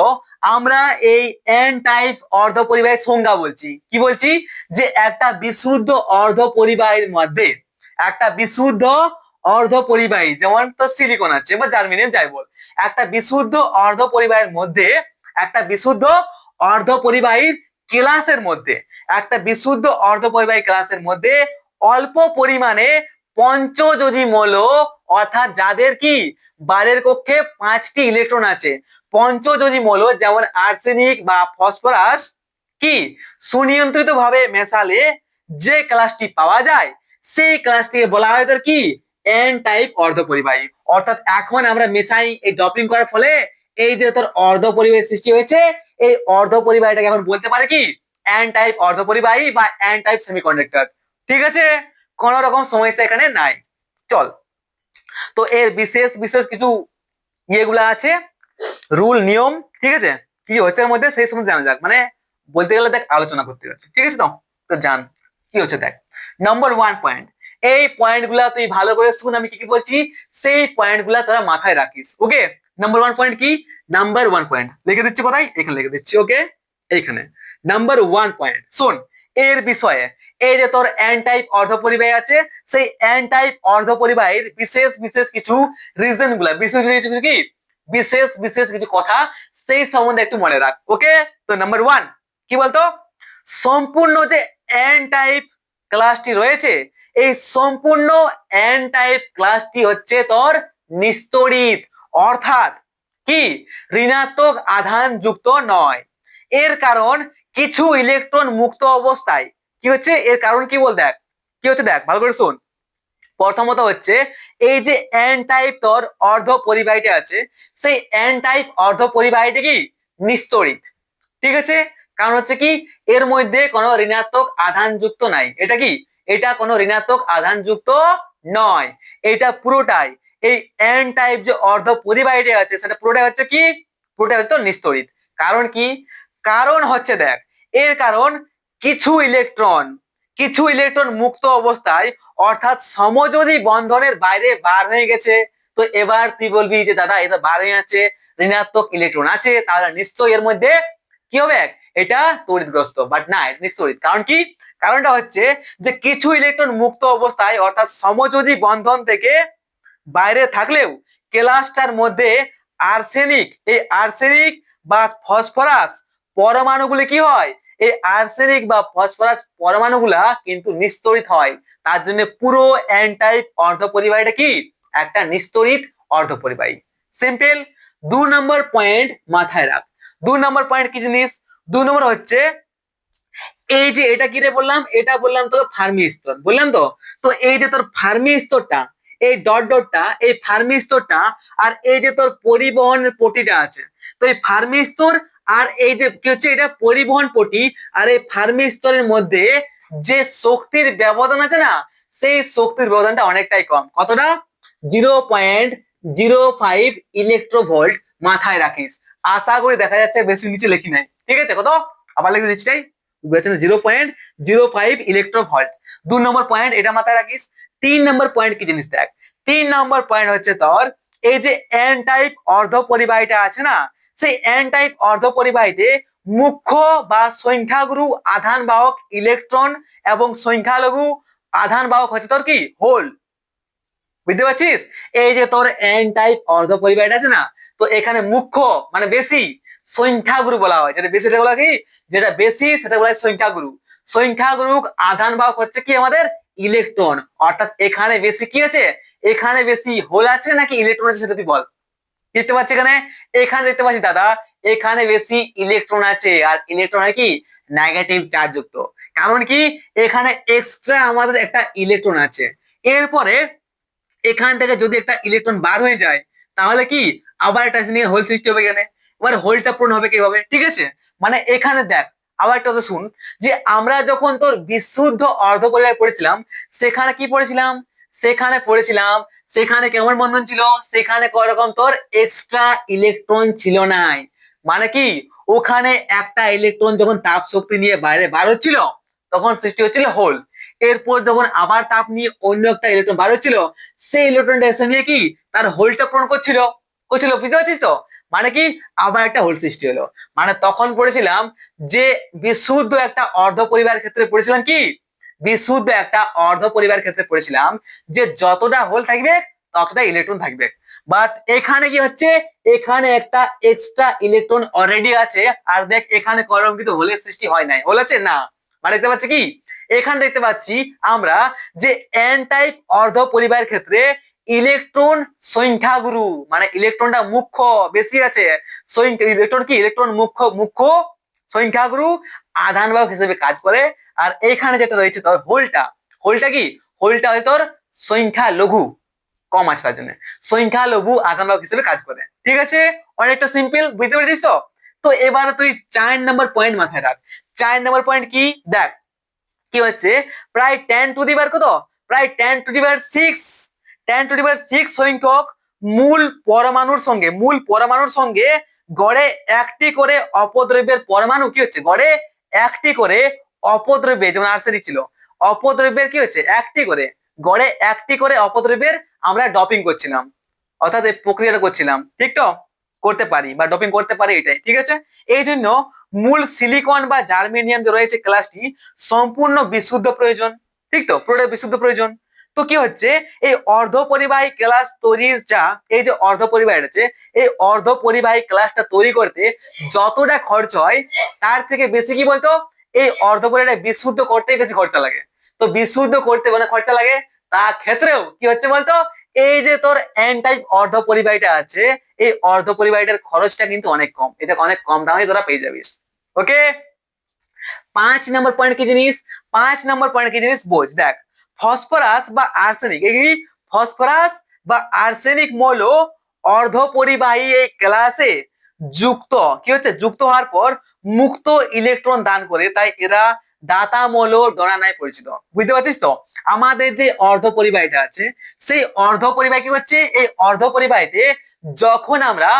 আমরা এই এন টাইপ অর্ধপরিবাহীর সংজ্ঞা বলছি, কি বলছি, যে একটা বিশুদ্ধ অর্ধপরিবাহীর মধ্যে, একটা বিশুদ্ধ অর্ধপরিবাহী যেমন তো সিলিকন আছে বা জার্মেনিয়াম যাই বল, একটা বিশুদ্ধ অর্ধপরিবাহীর মধ্যে, একটা বিশুদ্ধ অর্ধপরিবাহীর ক্লাসের মধ্যে, একটা বিশুদ্ধ অর্ধপরিবাহী ক্লাসের মধ্যে অল্প পরিমাণে পঞ্চযোজী মৌল, অর্থাৎ যাদের কি বারের কক্ষে 5টি ইলেকট্রন আছে, পঞ্চযোজী মৌল যেমন আর্সেনিক বা ফসফরাস, কি সুনিয়ন্ত্রিত ভাবে মেশালে যে ক্লাসটি পাওয়া যায় সেই ক্লাসটিকে বলা হয় তোর কি এন টাইপ অর্ধপরিবাহী। অর্থাৎ এখন আমরা মেশাই এই ডপিং করার ফলে এই যে তোর অর্ধপরিবাহী সৃষ্টি হয়েছে, এই অর্ধপরিবাহীটাকে এখন বলতে পারে কি এন টাইপ অর্ধপরিবাহী বা এন টাইপ সেমিকন্ডাক্টর, ঠিক আছে, কোন রকম সমস্যা এখানে নাই। চল, তো এর বিশেষ বিশেষ কিছু ইয়েগুলা আছে, রুল নিয়ম, ঠিক আছে, কি হচ্ছে এর মধ্যে সেই সম্বন্ধে জানা যাক, মানে বলতে গেলে দেখ আলোচনা করতে হচ্ছে, ঠিক আছে, তো তো জান কি হচ্ছে দেখ। নাম্বার 1 পয়েন্ট, এই পয়েন্ট গুলা তুই ভালো করে শুন, আমি কি কি বলছি সেই পয়েন্ট গুলা তোরা মাথায় রাখিস। ওকে, নাম্বার 1 পয়েন্ট কি, নাম্বার 1 পয়েন্ট লিখে দিচ্ছি, কোথায়, এখানে লিখে দিচ্ছি, ওকে, এইখানে নাম্বার 1 পয়েন্ট শোন, এর বিষয়ে, এই যে তোর এন টাইপ অর্ধপরিবাহী আছে, সেই এন টাইপ অর্ধপরিবাহীর বিশেষ বিশেষ কিছু রিজন গুলা, বিশেষ বিশেষ কিছু কি, বিশেষ বিশেষ কিছু কথা সেই সম্বন্ধে একটু মনে রাখ। ওকে, তো নাম্বার 1 কি বলতো, সম্পূর্ণ যে এন টাইপ ক্লাসটি রয়েছে, এই সম্পূর্ণ এন টাইপ ক্লাসটি হচ্ছে তোর নিস্তড়িত, অর্থাৎ কি ঋণাত্মক আধান যুক্ত নয়। এর কারণ কিছু ইলেকট্রন মুক্ত অবস্থায় কি হচ্ছে, এর কারণ কি বল দেখ, কি হচ্ছে দেখ ভালো করে শোন। প্রথমত হচ্ছে এই যে এন টাইপ তোর অর্ধ পরিবাহীটা আছে, সেই এন টাইপ অর্ধ পরিবাহীটা কি নিস্তড়িত, ঠিক আছে, কারণ হচ্ছে কি এর মধ্যে কোনো ঋণাত্মক আধান যুক্ত নাই, এটা কি, এটা কোনো ঋণাত্মক আধান যুক্ত নয়, এটা পুরোটাই এই এন টাইপ যে অর্ধ পরিবাহীটা আছে সেটা পুরোটাই হচ্ছে কি, পুরোটাই হচ্ছে তো নিস্তড়িত। কারণ কি, কারণ হচ্ছে দেখ, এর কারণ কিছু ইলেকট্রন, কিছু ইলেকট্রন মুক্ত অবস্থায় অর্থাৎ সমযোজী বন্ধনের বাইরে বার হয়ে গেছে। তো এবার তুই বলবি যে দাদা এটা বার হয়ে আছে, ঋণাত্মক ইলেকট্রন আছে, তাহলে নিশ্চয়ই এর মধ্যে কি হবে, এটা তড়িৎগ্রস্ত। বাট না, এটা নিস্তড়িৎ। কারণ কি? কারণটা হচ্ছে যে কিছু ইলেকট্রন মুক্ত অবস্থায় অর্থাৎ সমযোজী বন্ধন থেকে বাইরে থাকলেও ক্লাসটার মধ্যে আর্সেনিক, এই আর্সেনিক বা ফসফরাস পরমাণুগুলি কি হয়, এই আর্সেনিক বা ফসফরাস পরমাণুগুলা কিন্তু নিস্তড়িত হয়। তার জন্য পুরো এন টাইপ অর্ধপরিবাহীটা কি, একটা নিস্তড়িত অর্ধপরিবাহী। সিম্পল। 2 নম্বর পয়েন্ট মাথায় রাখ। 2 নম্বর পয়েন্ট কি জিনিস? 2 নম্বর হচ্ছে এই যে এটা কি রে বললাম, এটা বললাম তো ফার্মি স্তর, বললাম তো। তো এই যে তোর ফার্মি স্তরটা, এই ডট ডটটা, এই ফার্মি স্তরটা, আর এই যে তোর পরিবহনের পটিটা আছে, তো এই ফার্মি স্তর আর এই যে কি হচ্ছে এটা পরিবহন পটি, আর এই ফার্মি স্তরের মধ্যে যে শক্তির ব্যবধান আছে না, সেই শক্তির ব্যবধানটা অনেকটাই কম। কতটা? 0.05 ইলেকট্রোভোল্ট। মাথায় রাখিস। আশা করি দেখা যাচ্ছে বেশি নিচে লিখি নাই, ঠিক আছে? কত? আবার লিখে দিচ্ছি, 0.05 ইলেকট্রোভোল্ট। 2 নম্বর পয়েন্ট এটা মাথায় রাখিস। 3 নম্বর পয়েন্ট কি জিনিস দেখ। 3 নম্বর পয়েন্ট হচ্ছে তোর এই যে এন টাইপ অর্ধপরিবাহীটা আছে না, সেই এন টাইপ অর্ধপরিবাহীতে মুখ্য বা সংখ্যাগুরু আধান বাহক ইলেকট্রন এবং সংখ্যালঘু আধান বাহক হচ্ছে তোর কি, হোল। বুঝতে পারছিস? এই যে তোর এন টাইপ অর্ধপরিবাহীটা আছে না, তো এখানে মুখ্য মানে বেশি সংখ্যাগুরু বলা হয়, যেটা বেশি সেটা বলা কি, যেটা বেশি সেটা বলা হয় সংখ্যাগুরু। সংখ্যাগুরু আধান বাহক হচ্ছে কি আমাদের ইলেকট্রন। অর্থাৎ এখানে বেশি কি আছে, এখানে বেশি হোল আছে নাকি ইলেকট্রন আছে, সেটা তুই বল। দেখতে পাচ্ছি এখানে, এখানে দেখতে পাচ্ছি দাদা এখানে বেশি ইলেকট্রন আছে, আর ইলেকট্রন কি নেগেটিভ চার্জ যুক্ত। কারণ কি, এখানে এক্সট্রা আমাদের একটা ইলেকট্রন আছে। এরপরে এখান থেকে যদি একটা ইলেকট্রন বার হয়ে যায়, তাহলে কি আবার একটা নিয়ে হোল সৃষ্টি হবে এখানে। এবার হোলটা পূরণ হবে কিভাবে, ঠিক আছে? মানে এখানে দেখ, আবার একটা কথা শুন, যে আমরা যখন তোর বিশুদ্ধ অর্ধপরিবাহী পড়েছিলাম, সেখানে কি পড়েছিলাম, সেখানে কেমন বন্ধন ছিল, সেখানে কয় রকম তোর এক্সট্রা ইলেকট্রন ছিল নাই। মানে কি, ওখানে একটা ইলেকট্রন যখন তাপ শক্তি নিয়ে বাইরে বার হচ্ছিল, তখন সৃষ্টি হচ্ছিল হোল। এরপর যখন আবার তাপ নিয়ে অন্য একটা ইলেকট্রন বার হচ্ছিল, সেই ইলেকট্রনটা এসে নিয়ে কি তার হোলটা পূরণ করছিল, বুঝতে পারছিস তো? মানে কি, আবার একটা হোল সৃষ্টি হলো। মানে তখন পড়েছিলাম যে বিশুদ্ধ একটা অর্ধ পরিবারের ক্ষেত্রে পড়েছিলাম কি, বিশুদ্ধ একটা অর্ধ পরিবারের ক্ষেত্রে পড়েছিলাম যে যতটা হোল থাকবে ততটা ইলেকট্রন থাকবে। বাট এখানে কি হচ্ছে, এখানে একটা এক্সট্রা ইলেকট্রন অলরেডি আছে। আর দেখ এখানে কলম কিন্তু হোলের সৃষ্টি হয় নাই, হোল আছে না। মানে দেখতে পাচ্ছি কি, এখানে দেখতে পাচ্ছি আমরা যে এন টাইপ অর্ধ পরিবারের ক্ষেত্রে ইলেকট্রন সংখ্যাগুরু, মানে ইলেকট্রনটা মুখ্য বেশি আছে, ইলেকট্রন কি, ইলেকট্রন মুখ্য সংখ্যাগুরু আধান বাহক হিসেবে কাজ করে। আর এখানে যেটা রয়েছে তোর হোলটা, হোলটা কি, হোলটা হচ্ছে তোর সংখ্যা লঘু কম আছে, তার জন্য সংখ্যা লঘু আধান বাহক হিসেবে কাজ করে। ঠিক আছে, অনেকটা সিম্পল, বুঝতে পেরেছিস তো? তো এবার তুই 4 নম্বর পয়েন্ট মাথায় রাখ। 4 নম্বর পয়েন্ট কি দেখ, কি হচ্ছে, প্রায় 10⁻, কত, প্রায় 10⁻6, 10⁻6 সংখ্যক মূল পরমাণুর সঙ্গে গড়ে একটি করে অপদ্রব্যের পরমাণু কি হচ্ছে, গড়ে একটি করে অপদ্রব্যের, যেমন আর্সেনিক ছিল, অপদ্রব্যের কি হচ্ছে একটি করে, গড়ে একটি করে অপদ্রব্যের আমরা ডপিং করছিলাম, অর্থাৎ এই প্রক্রিয়াটা করছিলাম। ঠিক তো, করতে পারি বা ডপিং করতে পারি, এটাই ঠিক আছে। এই জন্য মূল সিলিকন বা জার্মেনিয়াম যে রয়েছে ক্লাসটি সম্পূর্ণ বিশুদ্ধ প্রয়োজন। ঠিক তো, পুরোটা বিশুদ্ধ প্রয়োজন। তো কি হচ্ছে, এই অর্ধপরিবাহী ক্লাস তৈরির যা, এই যে অর্ধপরিবাহী আছে, এই অর্ধপরিবাহী ক্লাসটা তৈরি করতে যতটা খরচ হয়, তার থেকে বেশি কি বলতো, এই অর্ধপরিবাহী বিশুদ্ধ করতেই বেশি খরচা লাগে। তো বিশুদ্ধ করতে মানে খরচা লাগে, তার ক্ষেত্রেও কি হচ্ছে বলতো, এই যে তোর এন টাইপ অর্ধপরিবাহীটা আছে, এই অর্ধপরিবাহীটার খরচটা কিন্তু অনেক কম, এটা অনেক কম দামে তোরা পেয়ে যাবিস। ওকে, 5 নম্বর পয়েন্ট কি জিনিস, 5 নম্বর পয়েন্ট কি জিনিস বোঝ। দেখ, ফসফরাস বা আর্সেনিক, এই ফসফরাস বা আর্সেনিক মৌল অর্ধপরিবাহী এই ক্লাসে যুক্ত, কি হচ্ছে, যুক্ত হওয়ার পর মুক্ত ইলেকট্রন দান করে, তাই এরা দাতা মৌল ডোনা নামে পরিচিত। বুঝতে পারছিস তো? আমাদের যে অর্ধপরিবাহীটা আছে, সেই অর্ধপরিবাহী কি হচ্ছে, এই অর্ধপরিবাহীতে যখন আমরা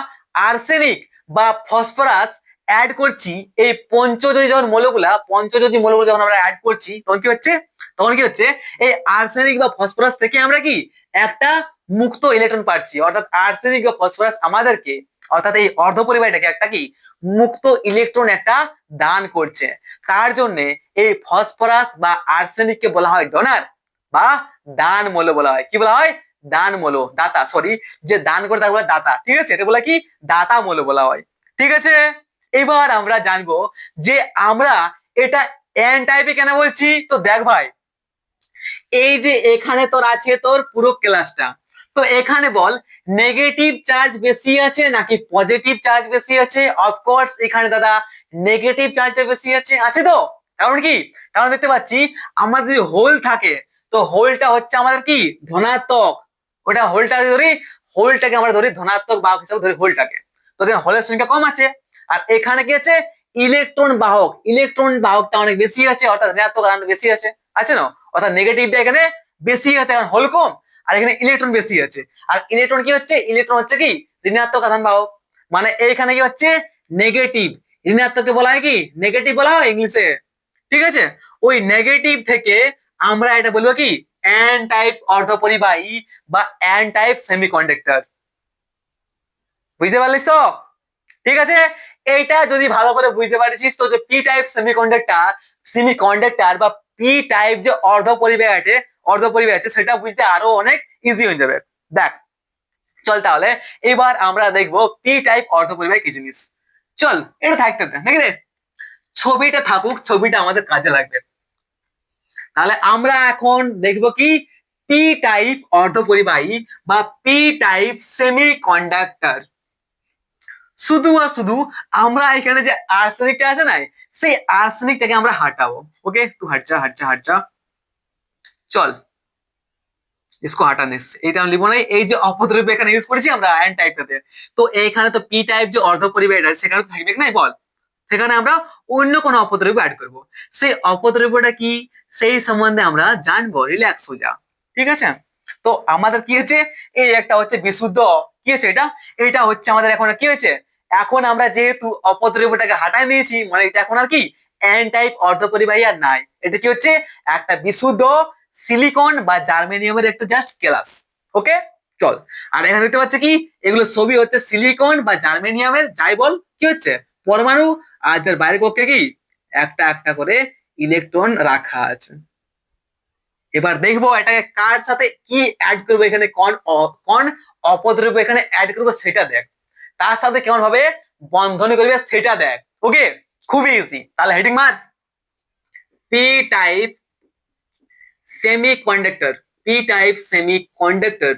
আর্সেনিক বা ফসফরাস অ্যাড করছি এই পঞ্চযোজী মৌলগুলো যখন আমরা অ্যাড করছি তখন কি হচ্ছে এই আর্সেনিক বা ফসফরাস থেকে আমরা কি একটা মুক্ত ইলেকট্রন পাচ্ছি, অর্থাৎ আর্সেনিক বা ফসফরাস আমাদেরকে অর্থাৎ এই অর্ধপরিবাহীটাকে একটা কি মুক্ত ইলেকট্রন একটা দান করছে। তার জন্য এই ফসফরাস বা আর্সেনিককে বলা হয় ডোনার বা দান মৌল বলা হয়। কি বলা হয়? দান মৌল, দাতা, সরি, যে দান করে তাকে বলা দাতা। ঠিক আছে, এটা বলা কি দাতা মৌল বলা হয়। ঠিক আছে, এবার আমরা জানবো যে আমরা এটা এন টাইপে কেন বলছি। তো দেখ ভাই, এই যে এখানে তোর আছে তোর পুরো ক্লাসটা, তো এখানে বল নেগেটিভ চার্জ বেশি আছে নাকি পজিটিভ চার্জ বেশি আছে? অফকোর্স এখানে দাদা নেগেটিভ চার্জটা বেশি আছে তো। কারণ কি? কারণ দেখতে পাচ্ছি আমাদের যদি হোল থাকে তো হোলটা হচ্ছে আমাদের কি ধনাত্মক, ওটা হোলটাকে আমরা ধরি ধনাত্মক বাহক হিসেবে ধরি হোলটাকে। তো এখানে হোলের সংখ্যা কম আছে, আর এখানে কি আছে ইলেকট্রন বাহকটা অনেক বেশি আছে, অর্থাৎ ঋণাত্মক আধান বেশি আছে না, অর্থাৎ নেগেটিভটা এখানে বেশি আছে, কারণ হোল কম আর এখানে ইলেকট্রন বেশি আছে। আর ইলেকট্রন হচ্ছে কি ঋণাত্মক আধান বাহক, মানে এইখানে কি হচ্ছে নেগেটিভ, ঋণাত্মককে বলা হয় কি নেগেটিভ বলা হয় ইংলিশে। ঠিক আছে, ওই নেগেটিভ থেকে আমরা এটা বলবো কি এন টাইপ অর্ধপরিবাহী বা এন টাইপ সেমিকন্ডাক্টর। বুঝতে পারলিস তো? ঠিক আছে, এইটা যদি ভালো করে বুঝতে পারিস তো যে পি টাইপ সেমিকন্ডাক্টর বা পি টাইপ যে অর্ধপরিবাহী আছে সেটা বুঝতে আরো অনেক ইজি হয়ে যাবে। দেখ চল তাহলে এবার আমরা দেখবো পি টাইপ অর্ধপরিবাহী কি জিনিস। চল এটা থাকতে দে নাকি রে, ছবিটা থাকুক, ছবিটা আমাদের কাজে লাগবে। তাহলে আমরা এখন দেখবো কি পি টাইপ অর্ধপরিবাহী বা পি টাইপ সেমিকন্ডাক্টর। শুধু আর শুধু আমরা এখানে যে আর্সেনিকটা আছে না, সেই আর্সেনিকটাকে আমরা হাঁটাবো। ওকে, তুই হাঁটছা। চল इसको हटाने এইটা আমি লিখবো না, এই যে অপদ্রব্য এখানে ইউজ করেছি আমরা এন টাইপটাতে, তো এইখানে তো পি টাইপ যে অর্ধপরিবাহী আছে সেখানে তো থাকবে না, বল সেখানে আমরা অন্য কোনো অপদ্রব্য অ্যাড করব। সেই অপদ্রব্যটা কি সেই সম্বন্ধে আমরা জানবো, রিল্যাক্স হয়ে যা। ঠিক আছে, তো আমাদের কি হচ্ছে এই একটা হচ্ছে বিশুদ্ধ, কি হচ্ছে এটা হচ্ছে আমাদের এখন কি হয়েছে, এখন আমরা যেহেতু অপদ্রব্যটাকে হাঁটাই নিয়েছি মানে এটা এখন আর কি এন টাইপ অর্ধপরিবাহী আর নাই, এটা কি হচ্ছে একটা বিশুদ্ধ সিলিকন বা জার্মেনিয়ামের একটা জাস্ট ক্লাস। ওকে চল, আর এখানে দেখতে পাচ্ছি কি এগুলো সবই হচ্ছে সিলিকন বা জার্মেনিয়ামের, যাই বল কি হচ্ছে পরমাণু, আর যার বাইরের পক্ষে কি একটা একটা করে ইলেকট্রন রাখা আছে। এবার দেখবো এটাকে কার সাথে কি অ্যাড করবো, এখানে কোন অপদ্রব্য এখানে অ্যাড করবো সেটা দেখ, তার সাথে কেমন ভাবে বন্ধনী করবে সেটা দেখ। ওকে, খুবই ইজি। তাহলে হেডিং মার P type semiconductor, P type semiconductor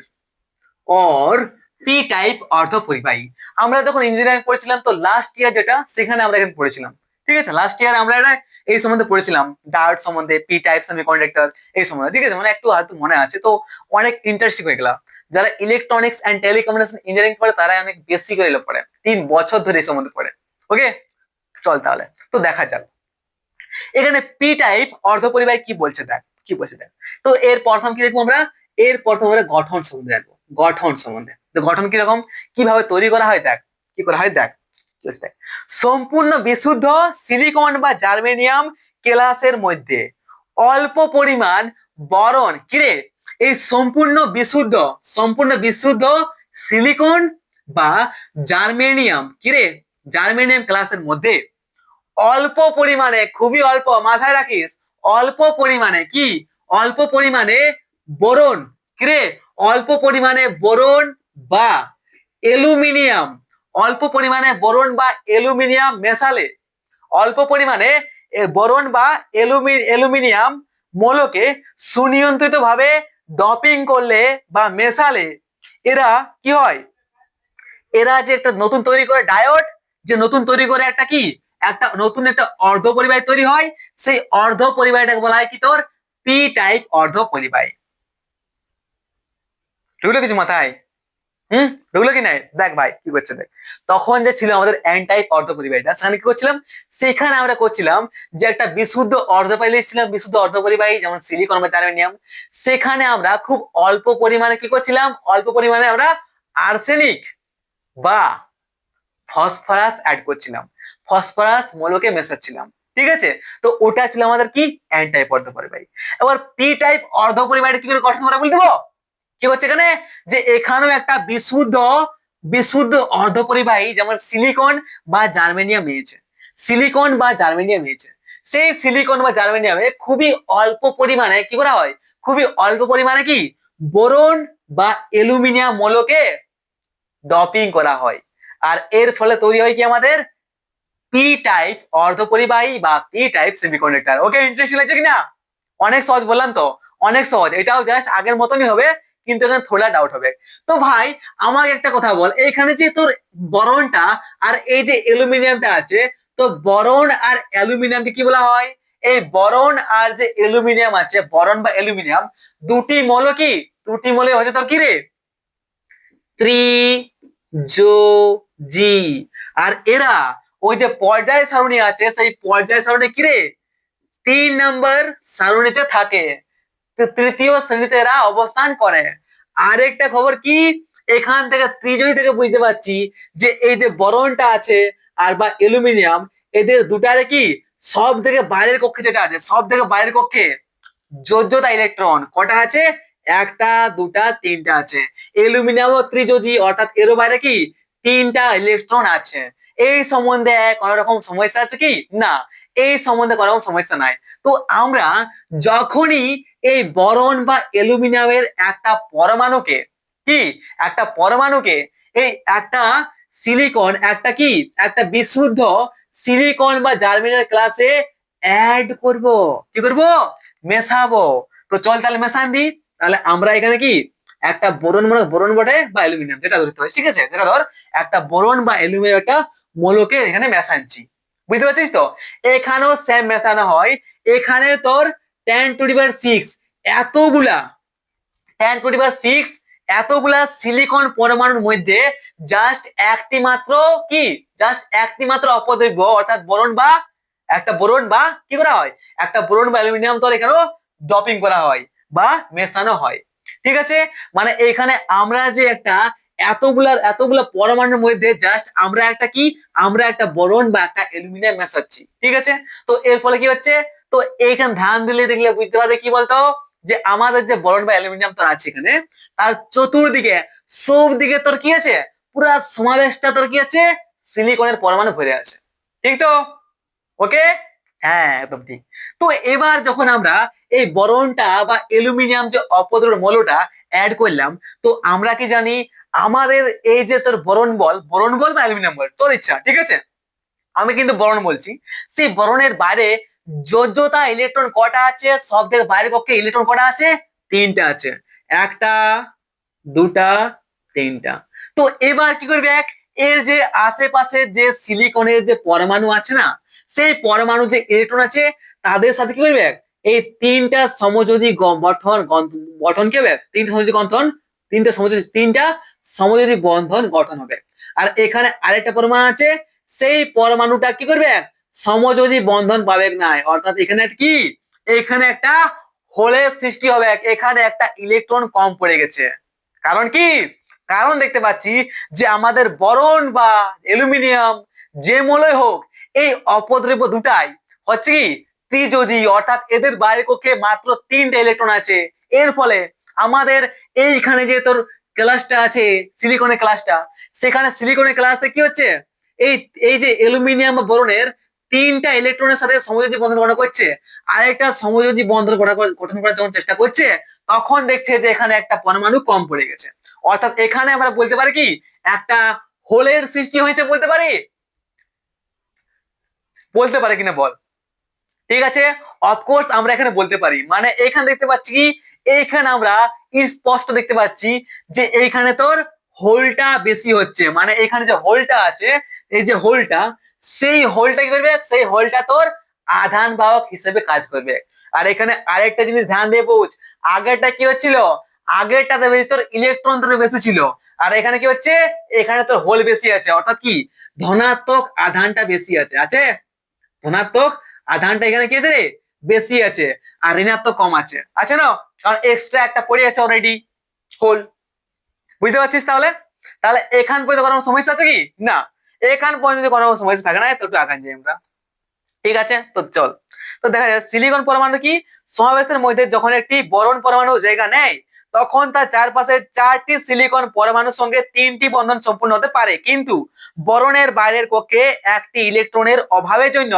or P type অর্ধপরিবাহী। আমরা যখন ইঞ্জিনিয়ারিং পড়েছিলাম তো লাস্ট ইয়ার যেটা সেখানে আমরা এখানে পড়েছিলাম। ঠিক আছে, লাস্ট ইয়ার আমরা এটা এই সম্বন্ধে পড়েছিলাম, ডায়োড সম্বন্ধে, পি টাইপ সেমিকন্ডাক্টর এই সম্বন্ধে। ঠিক আছে, মানে একটু হয়তো মনে আছে, তো অনেক ইন্টারেস্টিং হয়ে গেল। যারা ইলেকট্রনিক্স এন্ড টেলিকমিউনিকেশন ইঞ্জিনিয়ারিং পড়ে তারা অনেক বেশি করে পড়ে, 3 বছর ধরে এই সম্বন্ধে পড়ে। ওকে চল তাহলে তো দেখা যাক এখানে পি টাইপ অর্ধপরিবাহী কি বলছে দেখ। তো এর প্রথম কি দেখবো আমরা, এর প্রথম আমরা গঠন সম্বন্ধে দেখবো, গঠন সম্বন্ধে। তো গঠন কিরকম, কিভাবে তৈরি করা হয় দেখ, কি করা হয় দেখ। সম্পূর্ণ বিশুদ্ধ সিলিকন বা জার্মেনিয়াম কেলাসের মধ্যে অল্প পরিমাণ বরণ, কিরে এই সম্পূর্ণ বিশুদ্ধ সিলিকন বা জার্মেনিয়াম, কিরে জার্মেনিয়াম ক্লাসের মধ্যে অল্প পরিমাণে, খুবই অল্প, মাথায় রাখিস অল্প পরিমাণে কি অল্প পরিমাণে বোরন, কিরে অল্প পরিমাণে বোরন বা অ্যালুমিনিয়াম, অল্প পরিমাণে বোরন বা অ্যালুমিনিয়াম মেশালে, অল্প পরিমাণে বোরন বা অ্যালুমিনিয়াম মৌলকে সুনিয়ন্ত্রিত ভাবে ডপিং করলে বা মেশালে এরা কি হয়, এরা যে একটা নতুন তৈরি করে ডায়োড, যে নতুন তৈরি করে একটা কি একটা নতুন একটা অর্ধপরিবাহী তৈরি হয়, সেই অর্ধপরিবাহীটাকে বলা হয় কি তোর পি টাইপ অর্ধপরিবাহী। ঢুকলো কিছু মাথায়? ঢুকলো কি নাই? দেখ ভাই কি করছে দেখ, তখন যে ছিল আমাদের এন টাইপ অর্ধপরিবাহীটা সেখানে কি করছিলাম, সেখানে আমরা করছিলাম যে একটা বিশুদ্ধ অর্ধপরিবাহী যেমন সিলিকন বা জার্মেনিয়াম, সেখানে আমরা খুব অল্প পরিমাণে কি করছিলাম, অল্প পরিমাণে আমরা আর্সেনিক বা ফসফরাস অ্যাড করছিলাম, ফসফরাস মৌলকে মেশাচ্ছিলাম। ঠিক আছে, তো ওটা ছিল আমাদের কি এন টাইপ অর্ধপরিবাহী। এবার পি টাইপ অর্ধপরিবাহী কি করে গঠন করে বলে দেবো। কি হচ্ছে এখানে, যে এখানেও একটা বিশুদ্ধ বিশুদ্ধ অর্ধপরিবাহী যেমন সিলিকন বা জার্মেনিয়াম নিয়েছে, সিলিকন বা জার্মেনিয়াম নিয়েছে। সেই সিলিকন বা জার্মেনিয়ামে খুবই অল্প পরিমাণে কি করা হয়, খুবই অল্প পরিমাণে কি বোরন বা অ্যালুমিনিয়াম মৌলকে ডপিং করা হয়। আর এর ফলে তৈরি হয় কি আমাদের পি টাইপ অর্ধপরিবাহী বা পি টাইপ সেমিকন্ডাক্টর। ওকে, ইন্টারেস্টিং লাগছে কিনা? অনেক সহজ বললাম তো, অনেক সহজ। এটাও জাস্ট আগের মতনই হবে, কিন্তু এখানে থোড়া ডাউট হবে। তো ভাই আমাকে একটা কথা বল, এখানে যে তোর বরনটা আর এই যে অ্যালুমিনিয়ামটা আছে, তো বরন আর অ্যালুমিনিয়ামকে কি বলা হয়? এই বরন আর যে অ্যালুমিনিয়াম আছে, বরন বা অ্যালুমিনিয়াম দুটি মৌল কি, দুটি মৌল হচ্ছে তোর কি রে, ত্রিযোজী। আর এরা ওই যে পর্যায় সারণী আছে, সেই পর্যায় সারণী কি রে, 3 নম্বর সারণীতে থাকে। তো তৃতীয় শ্রেণীতে এরা অবস্থান করে। আরেকটা খবর কি, এখান থেকে ত্রিজোড়ী থেকে বুঝতে পারছি যে এই যে বরনটা আছে আর বা অ্যালুমিনিয়াম, এদের দুটারে কি সব থেকে বাইরের কক্ষে যেটা আছে, সব থেকে বাইরের কক্ষে যোজ্যতা ইলেকট্রন কটা আছে, একটা দুটা তিনটা আছে। অ্যালুমিনিয়াম ও ত্রিযোজী, অর্থাৎ এর বাইরে কি 3টা ইলেকট্রন আছে। এই সম্বন্ধে কোন রকম সমস্যা আছে কি না, এই সম্বন্ধে কোনো রকম সমস্যা নাই। তো আমরা যখনই এই বরন বা অ্যালুমিনিয়ামের একটা পরমাণুকে কি, একটা পরমাণুকে এই একটা সিলিকন, একটা কি একটা বিশুদ্ধ সিলিকন বা জার্মেনিয়াম ক্লাসে অ্যাড করব, কি করব, মেশাবো। তো চল তাহলে মেশান দি। তাহলে আমরা এখানে কি একটা বোরন, মানে বোরন বটে বা অ্যালুমিনিয়াম যেটা ধরতে হয়, ঠিক আছে, যেটা ধর একটা বোরন বা অ্যালুমিনিয়াম একটা মৌলকে এখানে মেশাচ্ছি। বুঝতে পারছিস তো? এখানেও সেম মেশানো হয়। এখানে তোর 10⁶ এতগুলা 10⁶ এতগুলা সিলিকন পরমাণুর মধ্যে জাস্ট একটি মাত্র কি, জাস্ট একটি মাত্র অপদ্রব্য অর্থাৎ বোরন বা একটা বোরন বা কি করা হয়, একটা বোরন বা অ্যালুমিনিয়াম তোর এখানেও ডপিং করা হয় বা মেশানো হয়। ঠিক আছে, মানে এখানে আমরা যে একটা এতগুলা পরমাণুর মধ্যে জাস্ট আমরা একটা কি, আমরা একটা বোরন বা একটা অ্যালুমিনিয়াম মেশাচ্ছি। ঠিক আছে, তো এর ফলে কি হচ্ছে, তো এইখানে ধ্যান দিলে দেখলে বুঝতে পারবে কি বলতো, যে আমাদের যে বরন বা অ্যালুমিনিয়াম তোর আছে এখানে, তার চতুর্দিকে সব দিকে তোর কি আছে, পুরা সমাবেশটা তোর কি আছে, সিলিকনের পরমাণু ভরে আছে। ঠিক তো? ওকে, হ্যাঁ একদম ঠিক। তো এবার যখন আমরা এই বরনটা বা অ্যালুমিনিয়াম যে অপদ্রব্য মৌলটা অ্যাড করলাম, তো আমরা কি জানি আমাদের এই যে তোর বরন বল বা অ্যালুমিনিয়াম বল তোর ইচ্ছা, ঠিক আছে, আমি কিন্তু বরণ বলছি। সেই বরণের বাইরে যোজ্যতা ইলেকট্রন কটা আছে, সব থেকে বাইরের কক্ষে ইলেকট্রন কটা আছে, 3টা আছে, একটা দুটা তিনটা। তো এবার কি করবে, এর যে আশেপাশে যে সিলিকনের যে পরমাণু আছে না, সেই পরমাণু যে ইলেকট্রন আছে তাদের সাথে কি করবে, এই 3টা সমযোজী গঠন কি হবে, 3টা সমযোজী গঠন, 3টা সমযোজী বন্ধন গঠন হবে। আর এখানে আরেকটা পরমাণু আছে, সেই পরমাণুটা কি করবে, সমযোজী বন্ধন পাবে না, অর্থাৎ এখানে কি, এখানে একটা হোলের সৃষ্টি হবে, এখানে একটা ইলেকট্রন কম পড়ে গেছে। কারণ কি, কারণ দেখতে পাচ্ছি যে আমাদের বরন বা অ্যালুমিনিয়াম যে মৌলই হোক, এই অপদ্রব্য দুটাই হচ্ছে কি ত্রিযোজী, অর্থাৎ এদের বাইরের কক্ষে মাত্র 3টা ইলেকট্রন আছে। এর ফলে আমাদের এইখানে যে তোর ক্লাসটা আছে, সিলিকনের ক্লাসটা, সেখানে সিলিকনের ক্লাসে কি হচ্ছে, এই এই যে অ্যালুমিনিয়াম বা বোরনের 3টা ইলেকট্রনের সাথে সমযোজী বন্ধন গঠন করছে, আরেকটা সমযোজী বন্ধন গঠন করার যখন চেষ্টা করছে, তখন দেখছে যে এখানে একটা পরমাণু কম পড়ে গেছে। অর্থাৎ এখানে আমরা বলতে পারি কি একটা হোলের সৃষ্টি হয়েছে, বলতে পারি, বলতে পারি কিনা বল? ঠিক আছে, অফকোর্স আমরা এখানে বলতে পারি। মানে এখানে দেখতে পাচ্ছি কি, এইখানে আমরা স্পষ্ট দেখতে পাচ্ছি যে এইখানে তোর হোলটা বেশি হচ্ছে, মানে এখানে যে হোলটা আছে, এই যে হোলটা, সেই হোলটা কি করবে, সেই হোলটা তোর আধান বাহক হিসেবে কাজ করবে। আর এখানে আরেকটা জিনিস ধ্যান দিয়ে বুঝ, আগেরটা কি হচ্ছিল, আগেরটাতে বেশি তোর ইলেকট্রন তোর বেশি ছিল, আর এখানে কি হচ্ছে, এখানে তোর হোল বেশি আছে, অর্থাৎ কি ধনাত্মক আধানটা বেশি আছে, আছে ধনাত্মক আধানটা এখানে কি আছে রে, বেশি আছে, আর ঋণাত্মক কম আছে, আছে না, কারণ এক্সট্রা একটা পড়ে আছে অলরেডি হোল। বুঝতে পারছিস? তাহলে তাহলে এখান পর্যন্ত কোনো সমস্যা আছে কি না? এখান পর্যন্ত যদি কোনো সমস্যা থাকে না তো একটু আগান যাই আমরা। ঠিক আছে, তো চল। তো দেখা যায় সিলিকন পরমাণু কি সমাবেশের মধ্যে যখন একটি বোরন পরমাণু জায়গা নেয় তখন তার চারপাশে 4টি সিলিকন পরমাণুর সঙ্গে 3টি বন্ধন সম্পূর্ণ হতে পারে, কিন্তু বোরনের বাইরের কক্ষে একটি ইলেকট্রনের অভাবের জন্য